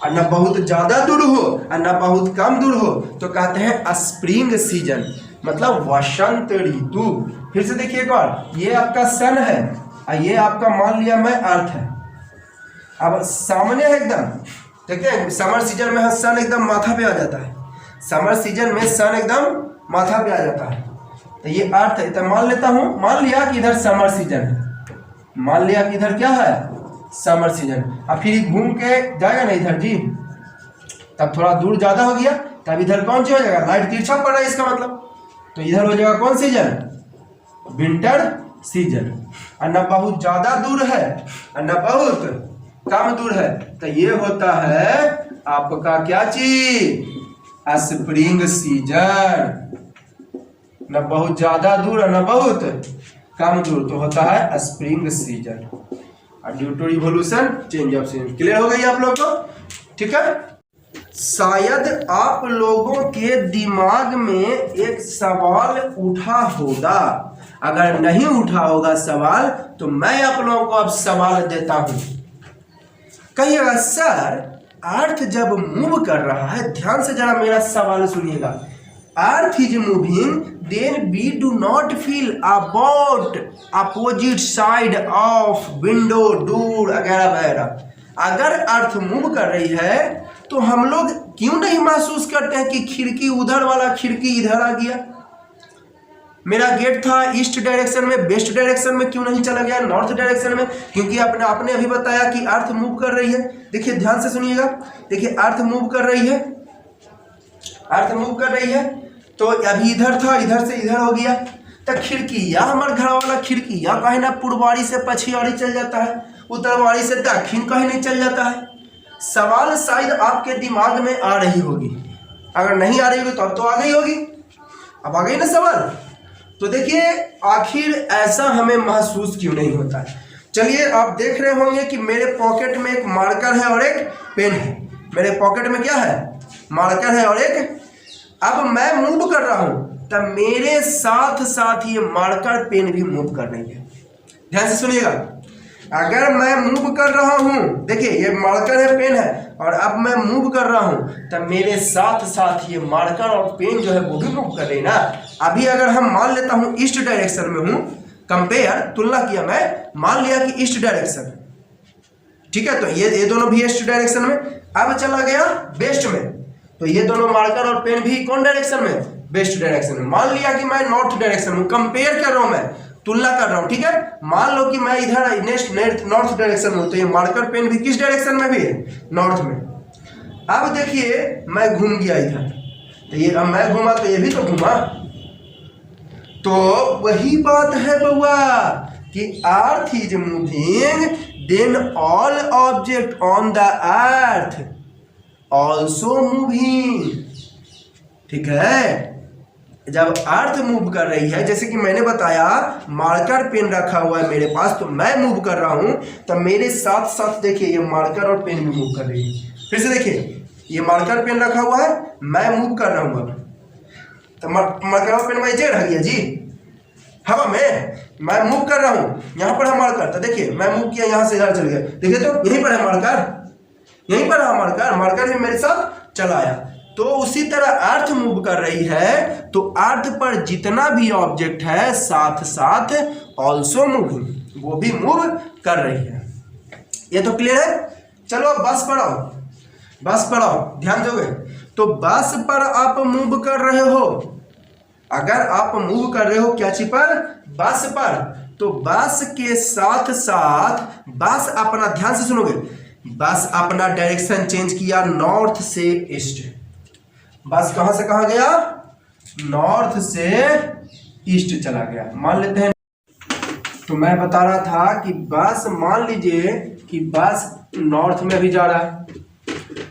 और ना बहुत ज्यादा दूर हो और ना बहुत कम दूर हो, तो कहते हैं स्प्रिंग सीजन, मतलब वसंत ऋतु। फिर से देखिए एक बार, ये आपका सन है और ये आपका मान लिया मैं अर्थ है। अब सामने है एकदम, देखिए समर सीजन में सन एकदम माथा पे आ जाता है, समर सीजन में सन एकदम माथा पे आ जाता है, तो ये अर्थ है। तो मान लेता हूं, मान लिया कि इधर समर सीजन है, मान लिया कि इधर क्या है, समर सीजन। अब फिर घूम के जाएगा ना इधर जी, तब थोड़ा दूर ज्यादा हो गया, तब इधर कौन सी हो जाएगा, लाइट तिरछा पड़ रहा है इसका मतलब, तो इधर हो जाएगा कौन सीजन, विंटर सीजन। और न बहुत ज्यादा दूर है और न बहुत कम दूर है, तो ये होता है आपका क्या चीज, स्प्रिंग सीजर। न बहुत ज्यादा दूर और न बहुत कम दूर, तो होता है स्प्रिंग सीजर। और due to revolution change off season. Clear हो गई आप लोग को? ठीक है। शायद आप लोगों के दिमाग में एक सवाल उठा होगा, अगर नहीं उठा होगा सवाल तो मैं आप लोगों को अब सवाल देता हूं। कहिएगा सर अर्थ जब मूव कर रहा है, ध्यान से जरा मेरा सवाल सुनिएगा, earth is moving then we do not feel about opposite side of window door वगैरह वगैरह। अगर अर्थ मूव कर रही है तो हम लोग क्यों नहीं महसूस करते हैं कि खिड़की उधर वाला खिड़की इधर आ गया, मेरा गेट था ईस्ट डायरेक्शन में, वेस्ट डायरेक्शन में क्यों नहीं चला गया नॉर्थ डायरेक्शन में? क्योंकि आपने अभी बताया कि अर्थ मूव कर रही है। देखिए ध्यान से सुनिएगा, देखिए अर्थ मूव कर रही है, अर्थ मूव कर रही है, तो अभी इधर था, इधर से इधर हो गया, तो खिड़की या हमारे घर वाला खिड़की या कहीं ना पूर्वाड़ी से पछियाड़ी चल जाता है, उत्तरवाड़ी से दक्षिण कहीं नहीं चल जाता है। सवाल शायद आपके दिमाग में आ रही होगी, अगर नहीं आ रही होगी तो अब तो आ गई होगी, अब आ गई ना सवाल। तो देखिए आखिर ऐसा हमें महसूस क्यों नहीं होता है। चलिए आप देख रहे होंगे कि मेरे पॉकेट में एक मार्कर है और एक पेन है। मेरे पॉकेट में क्या है, मार्कर है और एक, अब मैं मूव कर रहा हूं तब मेरे साथ साथ ये मार्कर पेन भी मूव कर रही है। ध्यान से सुनिएगा, अगर मैं मूव कर रहा हूं, देखिए ये मार्कर है पेन है, और अब मैं मूव कर रहा हूं तब मेरे साथ साथ ये मार्कर और पेन जो है वो भी मूव कर रही है ना। अभी अगर हम मान लेता हूं ईस्ट डायरेक्शन में हूं, कंपेयर तुलना किया, मैं मान लिया कि ईस्ट डायरेक्शन, ठीक है, तो ये दोनों भी ईस्ट डायरेक्शन में, अब चला गया वेस्ट में, तो ये दोनों मार्कर और पेन भी कौन डायरेक्शन में, वेस्ट डायरेक्शन में। मान लिया कि मैं नॉर्थ डायरेक्शन में, कंपेयर कर रहा हूं, मैं तुलना कर रहा हूं, ठीक है। मान लो कि मैं इधर नॉर्थ डायरेक्शन में हूं, तो ये मार्कर पेन भी किस डायरेक्शन में भी है, नॉर्थ में। अब देखिए मैं घूम गया इधर, तो ये अब मैं घूमा तो ये भी तो घूमा, तो वही बात है बउआ कि earth is moving then all object on the earth also moving. ठीक है, जब अर्थ मूव कर रही है, जैसे कि मैंने बताया मार्कर पेन रखा हुआ है मेरे पास, तो मैं मूव कर रहा हूं, तो मेरे साथ साथ देखिए ये मार्कर और पेन भी मूव कर रही है। फिर से देखिए ये मार्कर पेन रखा हुआ है, मैं मूव कर रहा हूं, अब तो मार्कर और पेन वही जगह रह गया जी हवा में, मैं मूव कर रहा हूं, यहाँ पर है मार्कर, तो देखिए मैं मूव किया, यहाँ से इधर चल गया, देखिए तो यहीं पर है मार्कर, यहीं पर है मार्कर, मार्कर भी मेरे साथ चला आया। तो उसी तरह अर्थ मूव कर रही है, तो अर्थ पर जितना भी ऑब्जेक्ट है साथ साथ ऑल्सो मूविंग, वो भी मूव कर रही है। ये तो क्लियर है। चलो अब बस पढ़ाओ, बस पढ़ाओ, ध्यान दोगे तो बस पर आप मूव कर रहे हो, अगर आप मूव कर रहे हो क्या चीज पर, बस पर, तो बस के साथ साथ बस अपना, ध्यान से सुनोगे, बस अपना डायरेक्शन चेंज किया नॉर्थ से ईस्ट। बस कहां से कहां गया, नॉर्थ से ईस्ट चला गया, मान लेते हैं। तो मैं बता रहा था कि बस मान लीजिए कि बस नॉर्थ में भी जा रहा है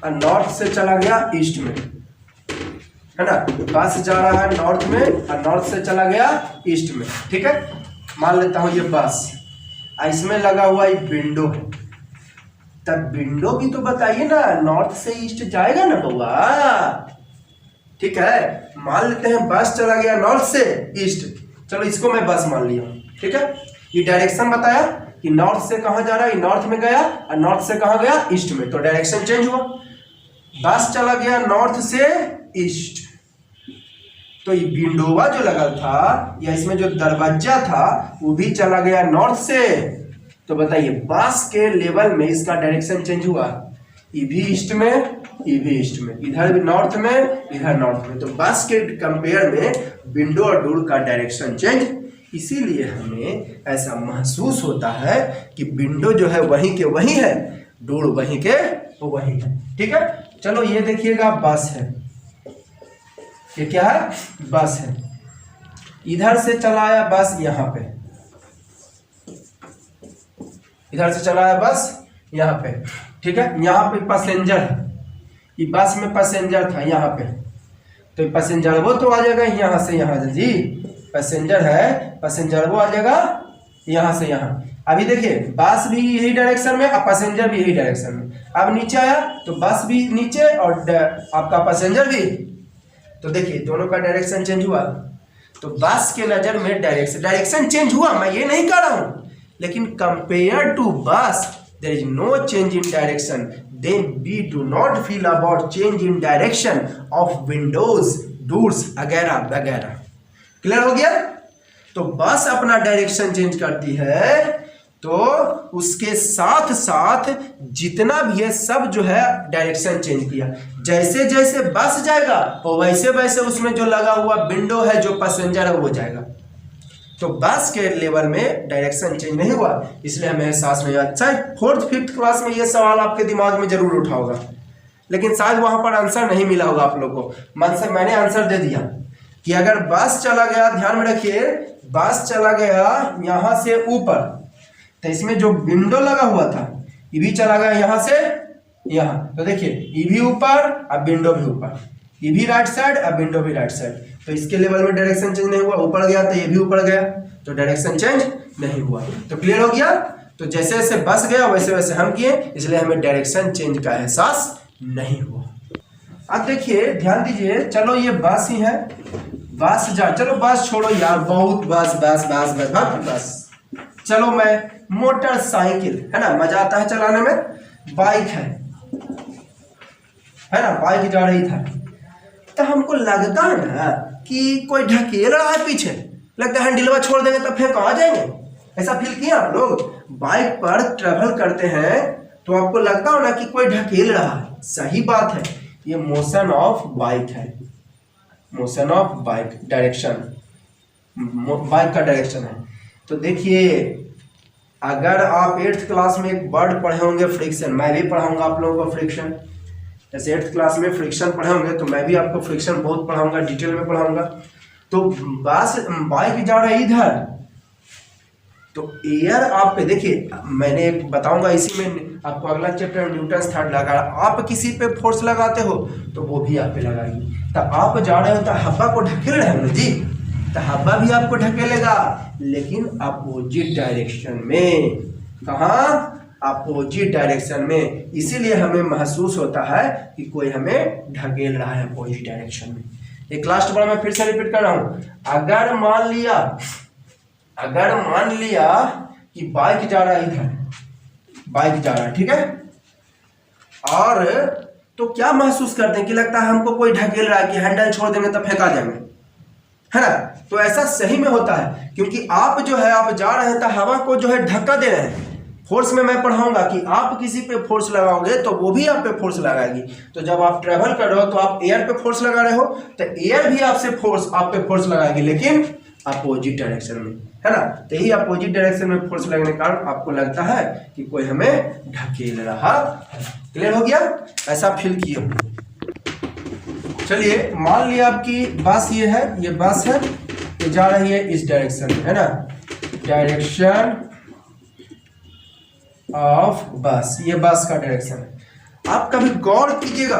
और नॉर्थ से चला गया ईस्ट में, है ना, बस जा रहा है नॉर्थ में और नॉर्थ से चला गया ईस्ट में, ठीक है। मान लेता हूं ये बस, इसमें लगा हुआ एक विंडो है, तब विंडो भी तो बताइए ना, नॉर्थ से ईस्ट जाएगा ना बउआ, ठीक है। मान लेते हैं बस चला गया नॉर्थ से ईस्ट, चलो इसको मैं बस मान लिया, ठीक है। ये डायरेक्शन बताया कि नॉर्थ से कहां जा रहा है, नॉर्थ में गया और नॉर्थ से कहां गया, ईस्ट में, तो डायरेक्शन चेंज हुआ, बस चला गया नॉर्थ से ईस्ट। तो ये विंडोवा जो लगा था या इसमें जो दरवाजा था वो भी चला गया नॉर्थ से, तो बताइए बस के लेवल में इसका डायरेक्शन चेंज हुआ, ये भी ईस्ट में, ये भी ईस्ट में, इधर भी नॉर्थ में, इधर नॉर्थ में, तो बस के कंपेयर में विंडो और डोर का डायरेक्शन चेंज, इसीलिए हमें ऐसा महसूस होता है कि विंडो जो है वहीं के वहीं है, डोर वहीं के वहीं है, ठीक है। चलो ये देखिएगा बस है, ये क्या है, बस है, इधर से चलाया बस, यहाँ पे इधर से चलाया बस यहाँ पे, ठीक है। यहाँ पे पैसेंजर है, ये बस में पैसेंजर था यहाँ पे, तो पैसेंजर वो तो आ जाएगा यहाँ से यहाँ जी, पैसेंजर है, पैसेंजर वो आ जाएगा यहाँ से यहाँ। अभी देखिए बस भी यही डायरेक्शन में, अब पैसेंजर भी यही डायरेक्शन में। अब नीचे आया तो बस भी नीचे और आपका पैसेंजर भी, तो देखिए दोनों का डायरेक्शन चेंज हुआ। तो बस के नज़र में डायरेक्शन चेंज हुआ, मैं ये नहीं कह रहा हूँ, लेकिन कंपेयर टू बस there is no change in direction, then we do not feel about change in direction of windows, doors वगैरह वगैरह। क्लियर हो गया? तो बस अपना डायरेक्शन चेंज करती है, तो उसके साथ साथ जितना भी है सब जो है डायरेक्शन चेंज किया। जैसे जैसे बस जाएगा वो वैसे वैसे उसमें जो लगा हुआ विंडो है, जो पैसेंजर है, वो जाएगा। तो बस के लेवल में डायरेक्शन चेंज नहीं हुआ, इसलिए हमें एहसास नहीं हुआ। शायद 4th 5th क्लास में ये सवाल आपके दिमाग में जरूर उठा होगा, लेकिन शायद वहां पर आंसर नहीं मिला होगा आप लोगों को। मैंने आंसर दे दिया कि अगर बस चला गया, ध्यान में रखिए, बस चला गया यहाँ से ऊपर, तो इसमें जो विंडो लगा हुआ था ये भी चला गया यहाँ से यहाँ। तो देखिए ये भी ऊपर, अब विंडो भी ऊपर, ये भी राइट साइड, अब विंडो भी राइट साइड। तो इसके लेवल में डायरेक्शन चेंज नहीं हुआ, ऊपर गया तो ये भी ऊपर गया, तो डायरेक्शन चेंज नहीं हुआ। तो क्लियर हो गया? तो जैसे जैसे बस गया वैसे वैसे हम किए, इसलिए हमें डायरेक्शन चेंज का एहसास नहीं हुआ। अब देखिए ध्यान दीजिए, चलो ये बस ही है, बस जा, चलो बस छोड़ो यार, बहुत बस बस बस बस बस बस। चलो मैं मोटरसाइकिल, है ना, मजा आता है चलाने में। बाइक है ना, बाइक जा रही था, तो हमको लगता है ना कि कोई ढकेल रहा है पीछे, लगता है हैंडलवा छोड़ देंगे तो फिर कहाँ जाएंगे। ऐसा फील किया आप लोग? बाइक पर ट्रेवल करते हैं तो आपको लगता हो ना कि कोई ढकेल रहा है। सही बात है, ये मोशन ऑफ बाइक है, motion of bike, direction bike का डायरेक्शन है। तो देखिए अगर आप 8th क्लास में एक वर्ड पढ़े होंगे फ्रिक्शन, मैं भी पढ़ाऊंगा आप लोगों को फ्रिक्शन। जैसे 8th क्लास में फ्रिक्शन पढ़े होंगे तो मैं भी आपको फ्रिक्शन बहुत पढ़ाऊंगा, डिटेल में पढ़ाऊंगा। तो बस बाइक जा रहा है इधर, तो एयर आप पे देखिए, मैंने एक बताऊंगा इसी में आपको, अगला चैप्टर न्यूटन थर्ड लगा। आप किसी पे फोर्स लगाते हो तो वो भी आप पे लगाएगी। तो आप जा रहे हो तो हवा को ढकेल रहे हो जी, तो हवा भी आपको ढकेलेगा, लेकिन अपोजिट डायरेक्शन में। कहाँ? अपोजिट डायरेक्शन में। इसीलिए हमें महसूस होता है कि कोई हमें ढकेल रहा है अपोजिट डायरेक्शन में। एक लास्ट बार मैं फिर से रिपीट कर रहा हूं, अगर मान लिया कि बाइक जा रहा है इधर, बाइक जा रहा है, ठीक है, और तो क्या महसूस करते हैं कि लगता है हमको कोई ढकेल रहा है कि हैंडल छोड़ देंगे तो फेंका जाएंगे, है ना। तो ऐसा सही में होता है, क्योंकि आप जो है आप जा रहे हैं तो हवा को जो है धक्का दे रहे हैं। फोर्स में मैं पढ़ाऊंगा कि आप किसी पे फोर्स लगाओगे तो वो भी आप पे फोर्स लगाएगी। तो जब आप ट्रेवल कर रहे हो तो आप एयर पे फोर्स लगा रहे हो, तो एयर भी आप पे फोर्स लगाएगी, लेकिन अपोजिट डायरेक्शन में, है ना। तो यही अपोजिट डायरेक्शन में फोर्स लगने के कारण आपको लगता है कि कोई हमें ढकेल रहा है। क्लियर हो गया? ऐसा फील किए। चलिए मान लिया आपकी बस ये है, ये बस है, ये जा रही है इस डायरेक्शन में, है ना, डायरेक्शन ऑफ बस, ये बस का डायरेक्शन है। आप कभी गौर कीजिएगा,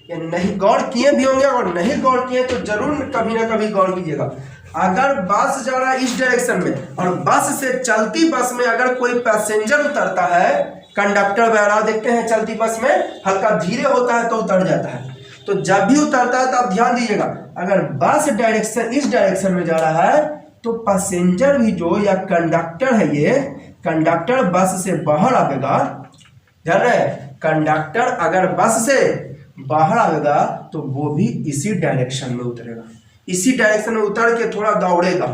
या नहीं गौर किए भी होंगे, और नहीं गौर किए तो जरूर कभी ना कभी गौर कीजिएगा। अगर बस जा रहा है इस डायरेक्शन में और बस से चलती बस में अगर कोई पैसेंजर उतरता है, कंडक्टर वगैरह देखते हैं चलती बस में हल्का धीरे होता है तो उतर जाता है। तो जब भी उतरता है तो आप ध्यान दीजिएगा, अगर बस डायरेक्शन इस डायरेक्शन में जा रहा है तो पैसेंजर भी जो या कंडक्टर है, ये कंडक्टर बस से बाहर आएगा। ध्यान रहे, कंडक्टर अगर बस से बाहर आएगा तो वो भी इसी डायरेक्शन में उतरेगा, इसी डायरेक्शन में उतर के थोड़ा दौड़ेगा।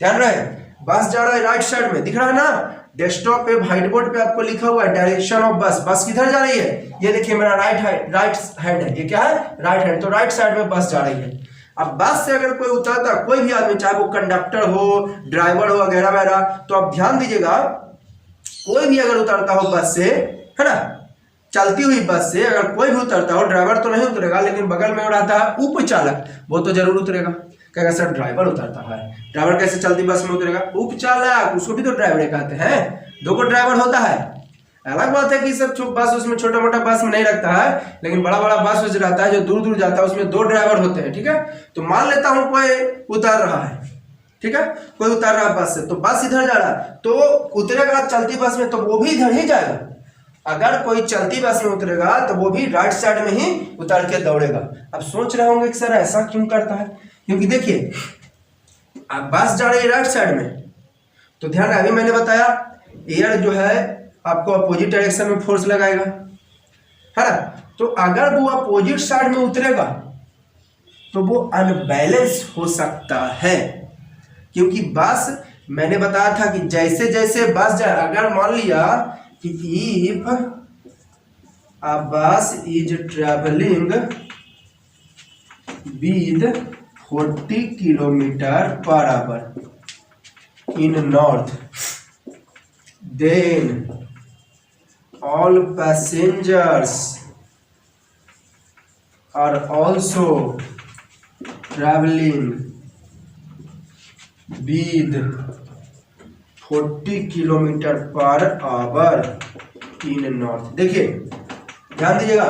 ध्यान रहे, बस जा रहा है राइट साइड में, दिख रहा है ना, डेस्कटॉप पे व्हाइट बोर्ड पे आपको लिखा हुआ है डायरेक्शन ऑफ बस। बस किधर जा रही है? ये देखिए मेरा राइट हैंड है, ये क्या है? Right hand. तो राइट साइड में बस जा रही है। अब बस से अगर कोई उतरता, कोई भी आदमी, चाहे वो कंडक्टर हो, ड्राइवर हो वगैरह वगैरह, तो आप ध्यान दीजिएगा, कोई भी अगर उतरता हो बस से, है ना, चलती हुई बस से अगर कोई भी उतरता हो, ड्राइवर तो नहीं उतरेगा, लेकिन बगल में रहता है उपचालक, वो तो जरूर उतरेगा। कहेगा सर ड्राइवर उतरता है, ड्राइवर कैसे चलती बस में उतरेगा? उपचालक, उसको भी तो ड्राइवर कहते हैं, दो को ड्राइवर होता है। अलग बात है कि सब बस उसमें छोटा मोटा बस में नहीं रखता है, लेकिन बड़ा बड़ा बस जो रहता है जो दूर दूर जाता है उसमें 2 ड्राइवर होते हैं, ठीक है। तो मान लेता हूँ कोई उतर रहा है, ठीक है, कोई उतर रहा है बस से, तो बस इधर जा रहा है तो उतरेगा चलती बस में तो वो भी इधर ही जाएगा। अगर कोई चलती बस में उतरेगा तो वो भी राइट साइड में ही उतर के दौड़ेगा। अब सोच रहे होंगे कि सर ऐसा क्यों करता है, क्योंकि देखिए अब बस जा रही है राइट साइड में, तो ध्यान अभी मैंने बताया एयर जो है आपको अपोजिट डायरेक्शन में फोर्स लगाएगा, है ना। तो अगर वो अपोजिट साइड में उतरेगा तो वो अनबैलेंस हो सकता है, क्योंकि बस मैंने बताया था कि जैसे जैसे बस जाए, अगर मान लिया कि इफ अ बस is travelling with 40 kilometre per hour in north, then all passengers are also traveling with 40 kilometre per hour in north. देखिए ध्यान दीजिएगा,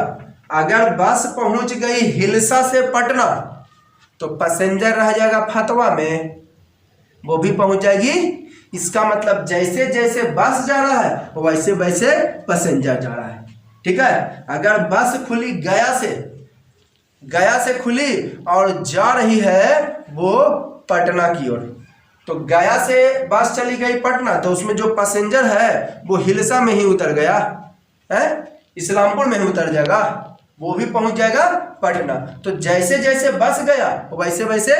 अगर बस पहुंच गई हिलसा से पटना तो पैसेंजर रह जाएगा फतवा में, वो भी पहुंच जाएगी। इसका मतलब जैसे जैसे बस जा रहा है वैसे वैसे पैसेंजर जा रहा है, ठीक है। अगर बस खुली गया से खुली और जा रही है वो पटना की ओर, तो गया से बस चली गई पटना तो उसमें जो पैसेंजर है वो हिलसा में ही उतर गया है, इस्लामपुर में ही उतर जाएगा, वो भी पहुंच जाएगा पटना। तो जैसे जैसे बस गया वैसे वैसे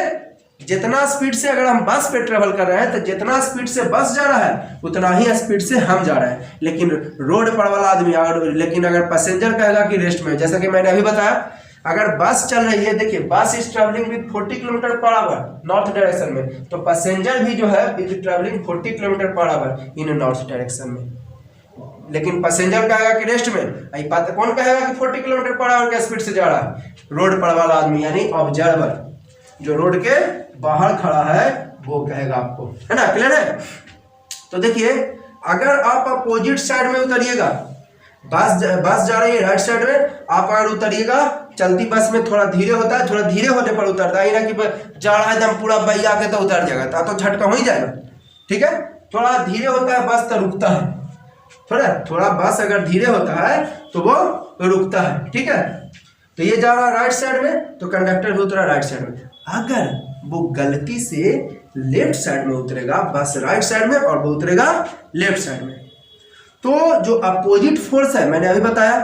जितना स्पीड से अगर हम बस पे ट्रेवल कर रहे हैं तो जितना स्पीड से बस जा रहा है उतना ही स्पीड से हम जा रहे हैं। लेकिन रोड पर वाला आदमी लेकिन अगर पैसेंजर कहेगा कि रेस्ट में, जैसा कि मैंने अभी बताया, अगर बस चल रही है, देखिए बस is travelling with 40 kilometre per hour north direction में, तो पैसेंजर भी जो है is travelling 40 kilometre per hour in north direction में। लेकिन पैसेंजर कहेगा कि रेस्ट में, बात कौन कहेगा कि 40 किलोमीटर पर आवर के स्पीड से जा रहा है? रोड पर वाला आदमी यानी ऑब्जर्वर, जो रोड के बाहर खड़ा है वो कहेगा आपको, है ना। क्लियर है? तो देखिए अगर आप अपोजिट साइड में उतरिएगा, बस जा रही है राइट साइड में, आप अगर उतरिएगा, चलती बस में थोड़ा धीरे होता है, थोड़ा धीरे होने पर उतरता है, ना कि जा रहा है एकदम पूरा बैया के तो उतर जाएगा, तो झटका हो ही जाएगा, ठीक है। थोड़ा धीरे होता है बस तो रुकता है, थोड़ा बस अगर धीरे होता है तो वो रुकता है, ठीक है। तो ये जा रहा है राइट साइड में तो कंडक्टर भी उतरा राइट साइड में। अगर वो गलती से लेफ्ट साइड में उतरेगा, बस राइट साइड में और वो उतरेगा लेफ्ट साइड में, तो जो अपोजिट फोर्स है मैंने अभी बताया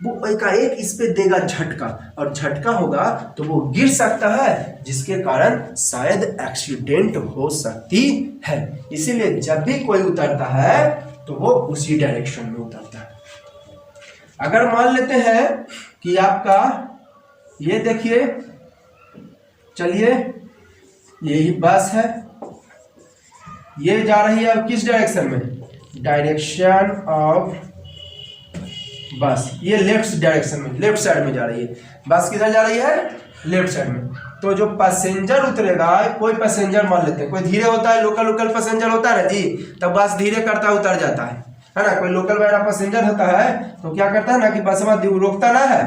वो एकाएक इस पे देगा झटका, और झटका होगा तो वो गिर सकता है, जिसके कारण शायद एक्सीडेंट हो सकती है। इसीलिए जब भी कोई उतरता है तो वो उसी डायरेक्शन में उतरता है। अगर मान लेते हैं कि आपका ये देखिए, चलिए यही बस है, ये जा रही है अब किस डायरेक्शन में? डायरेक्शन ऑफ बस, ये लेफ्ट डायरेक्शन में, लेफ्ट साइड में जा रही है बस। किधर जा रही है? लेफ्ट साइड में। तो जो पैसेंजर उतरेगा, कोई पैसेंजर मान लेते हैं, कोई धीरे होता है, लोकल पैसेंजर होता है ना जी, तब बस धीरे करता है उतर जाता है ना। कोई लोकल वाला पैसेंजर होता है तो क्या करता है ना कि बस में रोकता ना है,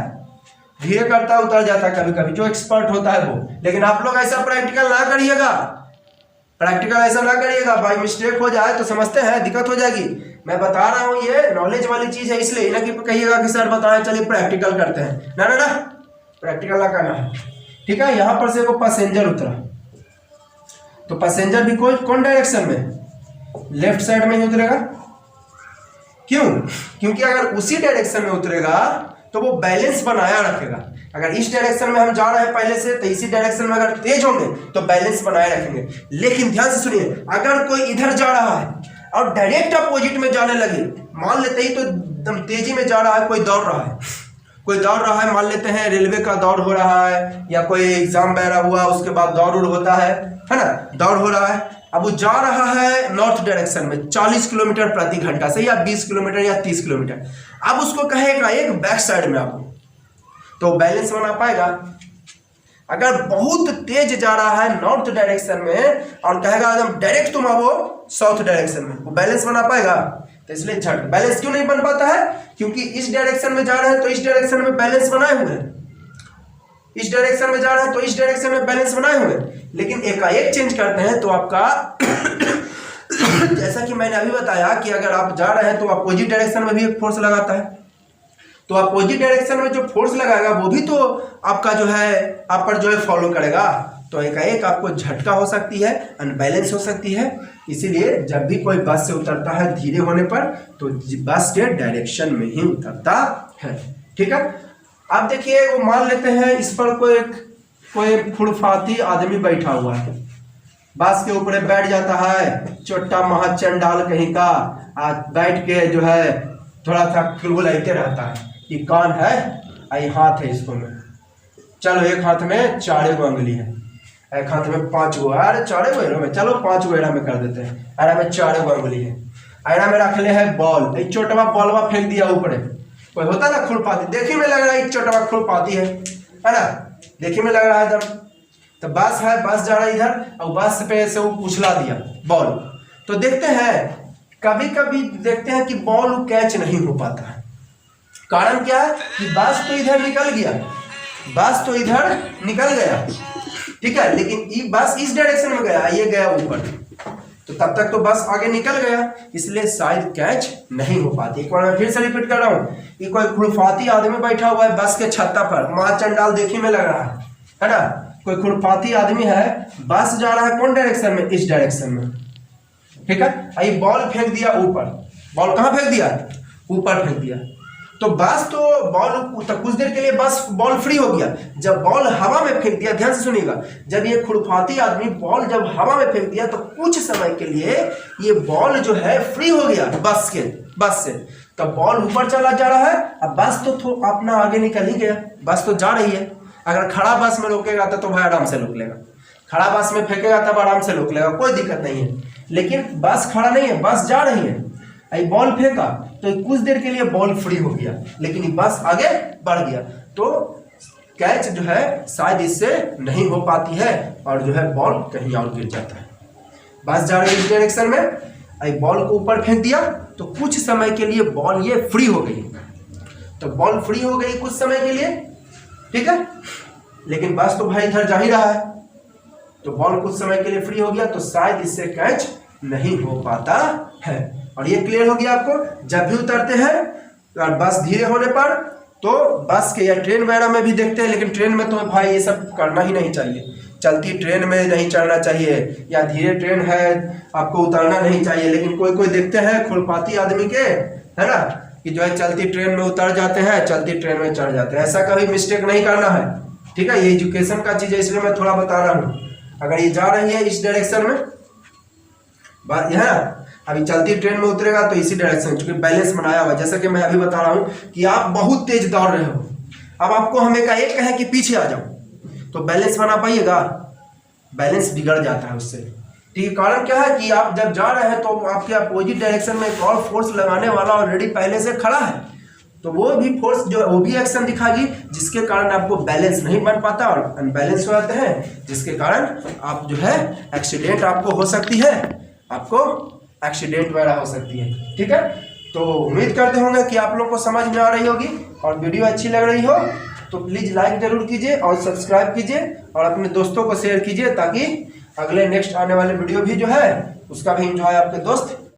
धीरे करता उतर जाता है कभी कभी, जो एक्सपर्ट होता है वो। लेकिन आप लोग ऐसा प्रैक्टिकल ना करिएगा, प्रैक्टिकल ऐसा ना करिएगा, बाई मिस्टेक हो जाए तो समझते हैं दिक्कत हो जाएगी। मैं बता रहा हूँ ये नॉलेज वाली चीज है, इसलिए ना कि कहिएगा कि सर बताएं चलिए प्रैक्टिकल करते हैं, ना ना ना, प्रैक्टिकल ना करना है, ठीक है। यहाँ पर से वो पैसेंजर उतरा, तो पैसेंजर भी कौन डायरेक्शन में? लेफ्ट साइड में ही उतरेगा। क्यों? क्योंकि अगर उसी डायरेक्शन में उतरेगा तो वो बैलेंस बनाया रखेगा। अगर इस डायरेक्शन में हम जा रहे हैं पहले से, तो इसी डायरेक्शन में अगर तेज होंगे तो बैलेंस बनाए रखेंगे। लेकिन ध्यान से सुनिए, अगर कोई इधर जा रहा है और डायरेक्ट अपोजिट में जाने लगे, मान लेते ही तो एकदम तेजी में जा रहा है, कोई दौड़ रहा है, मान लेते हैं रेलवे का दौड़ हो रहा है या कोई एग्जाम वगैरह हुआ उसके बाद दौड़ होता है ना, दौड़ हो रहा है। अब वो जा रहा है नॉर्थ डायरेक्शन में 40 किलोमीटर प्रति घंटा से, या 20 किलोमीटर या 30 किलोमीटर। अब उसको कहेगा एक बैक साइड में आपको, तो बैलेंस बना पाएगा? अगर बहुत तेज जा रहा है नॉर्थ डायरेक्शन में और कहेगा एकदम डायरेक्ट तुम आओ साउथ डायरेक्शन में, वो बैलेंस बना पाएगा? तो इसलिए झट बैलेंस क्यों नहीं बन पाता है, क्योंकि इस डायरेक्शन में जा रहे हैं तो इस डायरेक्शन में बैलेंस बनाए हुए हैं, इस डायरेक्शन में जा रहे हैं तो इस डायरेक्शन में बैलेंस बनाए हुए हैं, लेकिन एकाएक चेंज करते हैं तो आपका जैसा कि मैंने अभी बताया कि अगर आप जा रहे हैं तो अपोजिट डायरेक्शन में भी एक फोर्स लगाता है, तो अपोजिट डायरेक्शन में जो फोर्स लगाएगा वो भी तो आपका जो है आप पर जो है फॉलो करेगा, तो एकाएक आपको झटका हो सकती है, अनबैलेंस हो सकती है। इसीलिए जब भी कोई बस से उतरता है धीरे होने पर तो बस के डायरेक्शन में ही उतरता है। ठीक है, अब देखिए वो मान लेते हैं इस पर कोई खुरफाती आदमी बैठा हुआ है, बस के ऊपर बैठ जाता है, छोटा महाचंडाल कहीं का बैठ के जो है थोड़ा सा खिलबुलाते रहता है कि कौन है, आई हाथ है इसको में, चलो एक हाथ में 4 अंगुली है, एक हाथ में 5 गो, अरे 4 गो में, चलो 5 गो एरा में कर देते हैं, एरा में 4 अंगुली है, एरा में रख ले है बॉल, एक छोटा बॉलवा फेंक दिया ऊपर, कोई होता ना खुरपाती, देखने में लग रहा है एक छोटा खुरपाती है ना, देखने में लग रहा है एकदम, तो बस है, बस जा रहा है इधर और बस पे से वो उछला दिया बॉल, तो देखते हैं कभी कभी देखते हैं कि बॉल कैच नहीं हो पाता है, कारण क्या है कि बस तो इधर निकल गया, बस तो इधर निकल गया, ठीक है, लेकिन बस इस डायरेक्शन में गया, ये गया ऊपर, तो तब तक तो बस आगे निकल गया, इसलिए शायद कैच नहीं हो पाती। एक बार मैं फिर से रिपीट कर रहा हूँ कि कोई खुरफाती आदमी बैठा हुआ है बस के छत्ता पर, महाचंडाल देखने में लग रहा है ना, कोई खुरफाती आदमी है, बस जा रहा है कौन डायरेक्शन में, इस डायरेक्शन में, ठीक है, ये बॉल फेंक दिया ऊपर, बॉल कहाँ फेंक दिया, ऊपर फेंक दिया, तो बस तो बॉल तो कुछ देर के लिए बस बॉल फ्री हो गया, जब बॉल हवा में फेंक दिया, ध्यान से सुनिएगा, जब ये खुरफाती आदमी बॉल जब हवा में फेंक दिया तो कुछ समय के लिए ये बॉल जो है फ्री हो गया बस से, तो बॉल ऊपर चला जा रहा है, अब बस तो अपना आगे निकल ही गया, बस तो जा रही है, अगर खड़ा बस में रोकेगा तो भाई आराम से रोक लेगा, खड़ा बस में फेंकेगा तब आराम से रोक लेगा, कोई दिक्कत नहीं है, लेकिन बस खड़ा नहीं है, बस जा रही है, बॉल फेंका तो कुछ देर के लिए बॉल फ्री हो गया, लेकिन बस आगे बढ़ गया, तो कैच जो है शायद इससे नहीं हो पाती है और जो है बॉल कहीं और गिर जाता है। बस जा रही है इस डायरेक्शन में, बॉल को ऊपर फेंक दिया तो कुछ समय के लिए बॉल ये फ्री हो गई, तो बॉल फ्री हो गई कुछ समय के लिए, ठीक है, लेकिन बस तो भाई इधर जा ही रहा है, तो बॉल कुछ समय के लिए फ्री हो गया, तो शायद इससे कैच नहीं हो पाता है। और ये क्लियर हो गया आपको, जब भी उतरते हैं और बस धीरे होने पर तो बस के या ट्रेन वगैरह में भी देखते हैं, लेकिन ट्रेन में तो भाई ये सब करना ही नहीं चाहिए, चलती ट्रेन में नहीं चढ़ना चाहिए, या धीरे ट्रेन है आपको उतरना नहीं चाहिए, लेकिन कोई देखते हैं खुरपाती आदमी के, है ना, कि जो है चलती ट्रेन में उतर जाते हैं, चलती ट्रेन में चढ़ जाते हैं, ऐसा कभी मिस्टेक नहीं करना है, ठीक है, ये एजुकेशन का चीज़ है इसलिए मैं थोड़ा बता रहा हूँ। अगर ये जा रही है इस डायरेक्शन में, बात यह है अभी चलती ट्रेन में उतरेगा तो इसी डायरेक्शन, क्योंकि बैलेंस बनाया हुआ, जैसा कि मैं अभी बता रहा हूँ कि आप बहुत तेज दौड़ रहे हो, अब आपको हम एक कहें कि पीछे आ जाओ, तो बैलेंस बना पाइएगा, बैलेंस बिगड़ जाता है उससे, ठीक है, कारण क्या है कि आप जब जा रहे हैं तो आपके अपोजिट डायरेक्शन में एक और फोर्स लगाने वाला ऑलरेडी पहले से खड़ा है, तो वो भी फोर्स जो वो भी एक्शन दिखाएगी, जिसके कारण आपको बैलेंस नहीं बन पाता और अनबैलेंस हो जाते हैं, जिसके कारण आप जो है एक्सीडेंट आपको हो सकती है, आपको एक्सीडेंट वगैरह हो सकती है, ठीक है। तो उम्मीद करते होंगे कि आप लोग को समझ में आ रही होगी और वीडियो अच्छी लग रही हो तो प्लीज़ लाइक जरूर कीजिए और सब्सक्राइब कीजिए और अपने दोस्तों को शेयर कीजिए, ताकि अगले नेक्स्ट आने वाले वीडियो भी जो है उसका भी एंजॉय आपके दोस्त